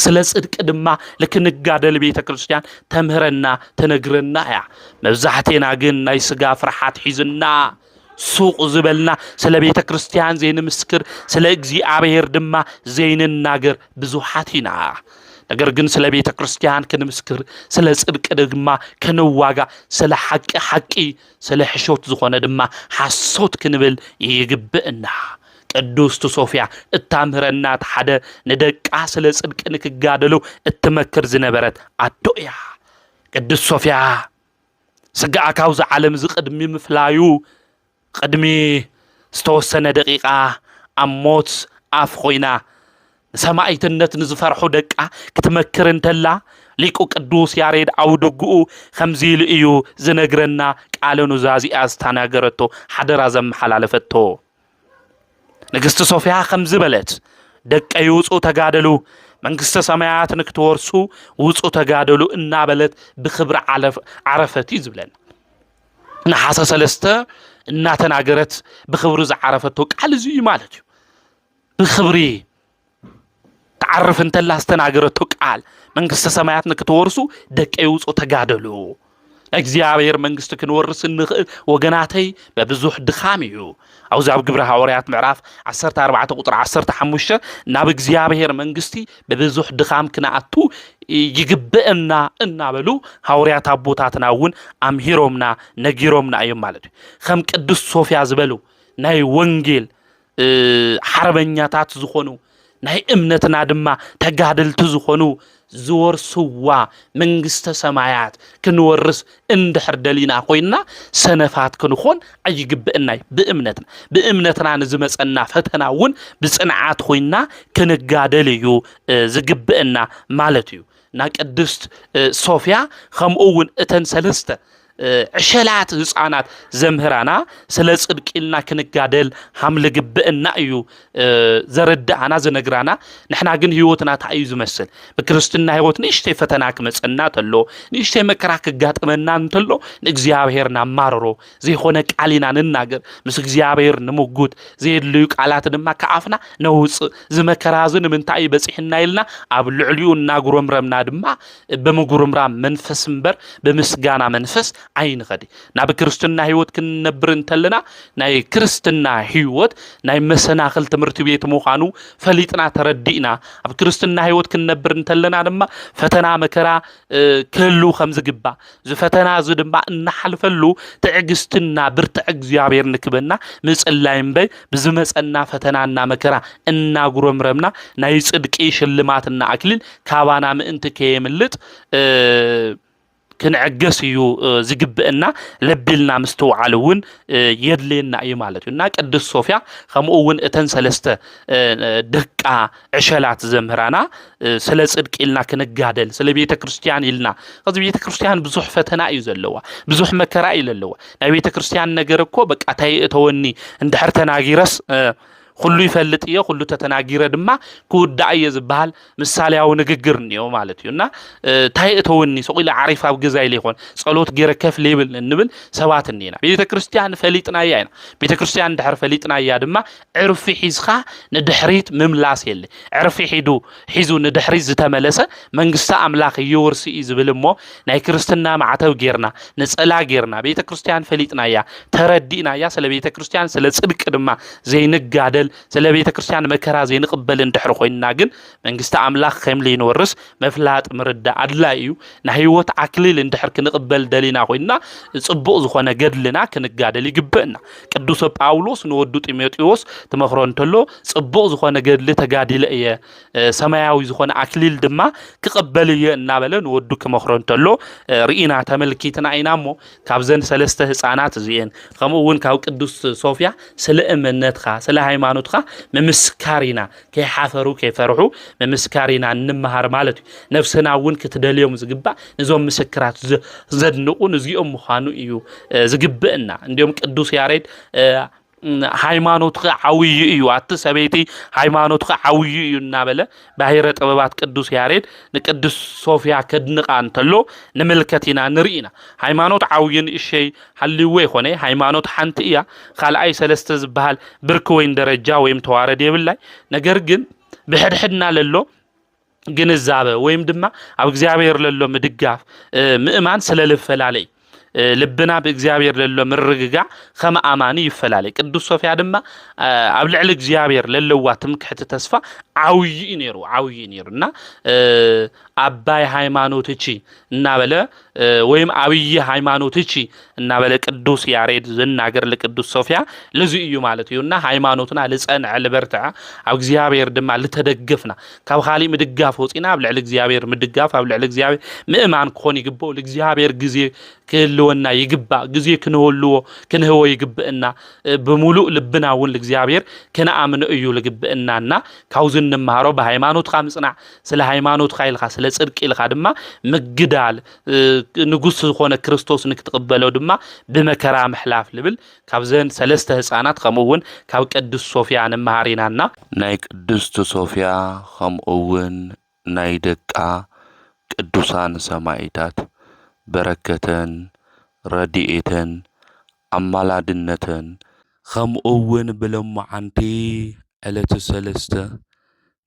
ስለ ጽድቅ ድማ ለክንጋደል ቤተክርስቲያን ተምህረና ተነግረና ያ መብዛሕቴና ግን ናይ ስጋ ፍርሃት ሒዝና ሱቅ ዝበልና ስለ ቤተክርስቲያን ዘይን ምስክር ስለ እግዚአብሔር ድማ ዘይን ናገር ብዙሓቲና ነገር ግን ስለ ቤተ ክርስቲያን ክንምስክር ስለ ጽድቅ ድማ ክንዋጋ ስለ ሓቂ ስለ ሕሾት ዝኾነ ድማ ሓሶት ክንብል ይግብእና ቅድስት ሶፊያ እታምህረና ሓደ ንደቃ ስለ ጽድቅ ንክጋደሉ እትመክር ዝነበረት ኣዶ እያ ቅድስት ሶፊያ ስጋኣ ካብዚ ዓለም ዝቅድሚ ምፍላዩ ቅድሚ ዝተወሰነ ደቂቃ ኣሞት ኣፍ ኮይና ሰማዕትነት ንዝፈርሑ ደቃ ክትመክር እንተላ ሊቁ ቅዱስ ያሬድ ኣብ ደጉኡ ከምዚ ኢሉ እዩ ዝነግረና ቃለ ኑዛዚኣ ዝተናገረቶ ሓደራ ዘመሓላለፈቶ ንግስቲ ሶፊያ ከምዚ በለት ደቀይ ውፁ ተጋደሉ መንግስተ ሰማያት ንክትወርሱ ውፁ ተጋደሉ እናበለት ብክብሪ ዓረፈት ይዝብለን ንሓሰ ሰለስተ እናተናገረት ብክብሪ ዝዓረፈቶ ቃል እዚ ማለት እዩ ብክብሪ تعرف انت اللي استناغرتو قال منغست سمايات نكتورسو دقي وصو تغادلو እግዚአብሔር መንግስት ክንወርስ እንኽእል ወገናተይ በብዙሕ ድኻም እዩ አው ዛብ ግብረ ሐዋርያት ምዕራፍ 14 ቁጥር 15 ናብ እግዚአብሔር መንግስቲ በብዙሕ ድኻም ክናአቱ ይግብእና እናበሉ ሐዋርያት አቦታትናውን አምሂሮምና ነጊሮምና እዮም ማለት ከም ቅዱስ ሶፊያ ዝበሉ ናይ ወንጌል ሓርበኛታት ዝኾኑ ናይ እምነትና ድማ ተጋደልቲ ዝኾኑ ዝወርሱዋ መንግስተ ሰማያት ክንወርስ እንድሕር ደሊና ኮይና ሰነፋት ክንኾን ኣይግብእናይ ብእምነትና ንዝመፀና ፈተናውን ብጽንዓት ኮይና ክንጋደል እዩ ዝግብእና ማለት እዩ ና ቅድስት ሶፊያ ከምኡውን እተን ሰለስተ عشلات ህፃናት ዘምህራና ስለ ጽድቅልና ክንጋደል hamle ግብእና እዩ ዘረዳና ዘነግራና ንሕና ግን ህይወትና ታዩ ዝመስል በክርስትና ህይወት ንሽተይ ፈተና ክመጽና ተሎ ንሽተይ መከራ ክጋጥመና እንተሎ ንእግዚአብሔርና ማረሮ ዘይኾነ ቃሊና ንናገር ምስ እግዚአብሔር ንሙጉት ዘይድልዩ ቃላት ድማ ከአፍና ነውጽ ዝመከራዝን ምንታይ በጽሕና ይልና ኣብ ልዕልዩ እናጉረምረምና ድማ በመጉረምራ መንፈስ ምበር በምስጋና መንፈስ عين غدي ناب كريستنا هيوت كنبر انتلنا ناي كريستنا هيوت ناي مسناخل تمرت بيت مخانو فليتنا تردينا اب كريستنا هيوت كنبر انتلنا دما فتنا مكرا كلو خمس جبا ز فتنا ز دما نحلفلو تعجستنا برت እግዚአብሔር ንክበና ምጽላይም በይ ብዝመጸና ፈተናና መከራ እና ጉረምረምና ናይ ጽድቂ ሽልማትና አክሊል ካባና ምእንት ከየምልጥ كنعجس يو زجبنا لبلنا مستوعلون يدلنا أي مالته نا قدس صوفيا خمؤون اتنسلست دقة عشلات زمهرانا سلس إدك إلنا كنجادل سلبيت كريستيان إلنا قصدي بيت كريستيان بزح فتنا يزلوا بزح مكرا يللوا نبيت كريستيان نجركوا بق أتاي توني عند حرتنا جيرس كله يفلت إياه كله تتناجير دما كود دعية زبال مثال أو نجرنيو مالتيونا تايتوني سقيل عارف أو جزائلي خون صلوت جير كيف ليبل النبل سوات النينا بيت كريستيان فليتنا يانا بيت كريستيان دحر فليتنا يا دما عرف في حزخا ندحريت مملاس يلي عرف في حزو ندحريت زتملسة منقصة أملاك يورسي إزبلمو ناي كريستنا معتو جيرنا نسألا جيرنا بيت كريستيان فليتنا يا تردينا يا سلا بيت كريستيان سلا صدق دما زي نجادل سلا بيت كريستيان مكرا زي نقبل ندحر خوينا جن منقصة أملاك خيملي نورس مفلات مرد عدلايو نهيوت عقلي ندحر كنقبل دلينا خوينا صبق زخونه جدلنا كنقادل يجبنا قدوس باولوس نودو تيموثيوس تمخرون تلو صبق زخونه جدل تغاديل اي سماياوي زخونه عقليل دما كقبل ينابل نودو كمخرون تلو رينا تملكيتنا اينامو كابزن ثلاثه حصانات زين خمون كاو قدوس صوفيا سلا امنتخا سلا ሃይማኖትኻ መምስካሪና ከሐፈሩ ከፈርሑ መምስካሪና እንመሃር ማለት ነፍስና ውን ክትደልዮም ዝግባ ነዞም ምስክራት ዘድንቁን እዚኦም ምዃኑ እዩ ዝግብእና እንዲዮም ቅዱስ ያሬድ ሃይማኖትኻ ዓውይ እዩ አትሰበይቲ ሃይማኖትኻ ዓውይ እዩ እናበለ ባሕረ ጥበባት ቅዱስ ያሬድ ንቅዱስ ሶፊያ ከድንቃ እንተሎ ንመልከቲና ንርኢና ሃይማኖት ዓውይን እሸይ ሓልይዎ ይኾነ ሃይማኖት ሓንቲ እያ ካልኣይ ሰለስተ ዝበሃል ብርክ ወይን ደረጃ ወይም ተዋረድ የብላይ ነገር ግን ብሕድሕድና ለሎ ግንዛበ ወይም ድማ ኣብ እግዚአብሔር ለሎ ምድጋፍ ምእማን ስለልፈላለይ ልብና ብእግዚአብሔር ለሎ ምርግጋዕ ከመ ኣማኒ ይፈላለይ ቅዱስ ሶፍያ ድማ ኣብ ልዕሊ እግዚኣብሔር ለለዋ ትምክሕቲ ተስፋ ዓብዪ ነይሩ እና አባይ ሃይማኖት እቺ እናበለ ወይም አብይ ሃይማኖት እቺ እናበለ ቅዱስ ያሬድ ዝናገር ለቅዱስ ሶፍያ ለዚ እዩ ማለት እዩና ሃይማኖትና ልጸንዕ ልበርትዕ ኣብ እግዚአብሔር ድማ ልተደግፍና ካብ ኻሊ ምድጋፍ ወፂና ኣብ ልዕሊ እግዚአብሔር ምድጋፍ ኣብ ልዕሊ እግዚአብሔር ምእማን ክኾን ይግቦ ለእግዚአብሔር ግዜ ክህልወና ይግባእ ግዜ ክንህልዎ ክንህቦ ይግብእና ብሙሉእ ልብና እውን ለእግዚአብሔር ክነኣምን እዩ ልግብእናና ካብዚ እንመሃሮ ብሃይማኖትካ ምጽናዕ ስለ ሃይማኖትካ ኢልካ ስለ ጽድቂ ኢልካ ድማ ምግዳል ንጉስ ዝኾነ ክርስቶስ ንክትቀበለው ድማ ብመከራ ምሕላፍ ልብል ካብዘን ሰለስተ ህፃናት ከምኡውን ካብ ቅዱስ ሶፍያ ንመሃሪናና ናይ ቅድስት ሶፍያ ከምኡውን ናይ ደቃ ቅዱሳን ሰማዕታት በረከተን ረድኤተን ኣማላድነተን ከምኡውን ብለምዓንቲ ዕለተ ሰለስተ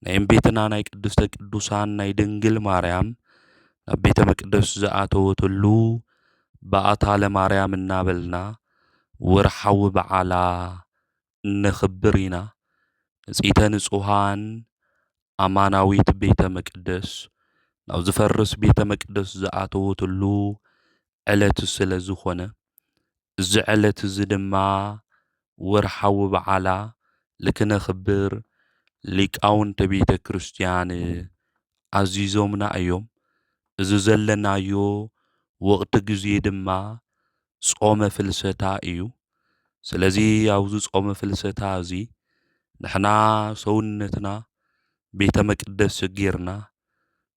ናይ ቤትና ናይ ቅድስተ ቅዱሳን ናይ ድንግል ማርያም ናብ ቤተ መቅደስ ዝኣተወትሉ በዓታ ለማርያም እናበልና ወርሓዊ በዓላ ነኽብር ኢና ንጽሕተ ንጹሃን ኣማናዊት ቤተ መቅደስ ናብ ዝፈርስ ቤተ መቅደስ ዝኣተወትሉ ዕለት ስለ ዝኾነ እዚ ዕለት እዚ ድማ ወርሓዊ በዓላ ልክነኽብር ሊቃውንተ ቤተ ክርስቲያን ዓዚዞምና እዮም እዚ ዘለናዮ ወቕቲ ጊዜ ድማ ጾመ ፍልሰታ እዩ ስለዚ ኣብዚ ጾመ ፍልሰታ እዚ ንሕና ሰውነትና ቤተ መቅደስ ጌርና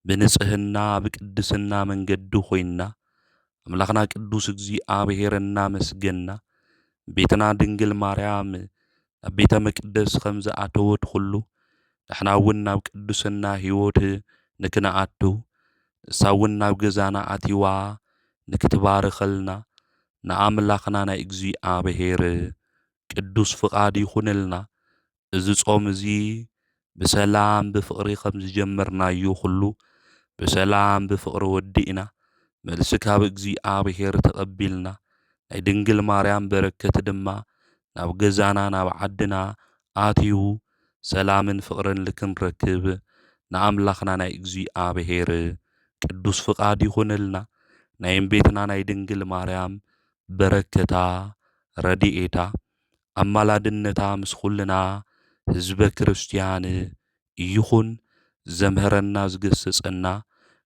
ብንጽህና ብቅድስና መንገዲ ኾይንና ኣምላኽና ቅዱስ እግዚአብሔር እናመስገንና ቤትና ድንግል ማርያም ኣብ ቤተ መቅደስ ከም ዝኣተወት ኩሉ ንሕና እውን ናብ ቅዱስና ህይወት ንክንኣቱ እሳ እውን ናብ ገዛና ኣትዋ ንክትባርከልና ንኣምላኽና ናይ እግዚአብሔር ቅዱስ ፍቓድ ይኹንልና እዚ ጾም እዚ ብሰላም ብፍቕሪ ከም ዝጀመርናዮ ኩሉ ብሰላም ብፍቕሪ ወዲእና መልሲ ካብ እግዚአብሔር ተቐቢልና ናይ ድንግል ማርያም በረከት ድማ ናብ ገዛና ናብ ዓድና ኣትዩ ሰላምን ፍቕርን ልክንረክብ ንኣምላኽና ናይ እግዚአብሔር ቅዱስ ፍቓድ ይኹንልና ናይ ቤትና ናይ ድንግል ማርያም በረከታ ረድኤታ ኣማላድነታ ምስ ኩልና ህዝበ ክርስቲያን ይኹን ዘምህረና ዝገስጸና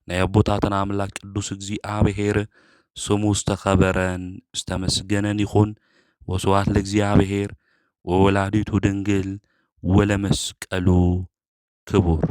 ናይ ኣቦታትና ኣምላክ ቅዱስ እግዚአብሔር ስሙ ዝተኸበረን ዝተመስገነን ይኹን ወስብሐት ለእግዚአብሔር ወወላዲቱ ድንግል ወለመስቀሉ ክቡር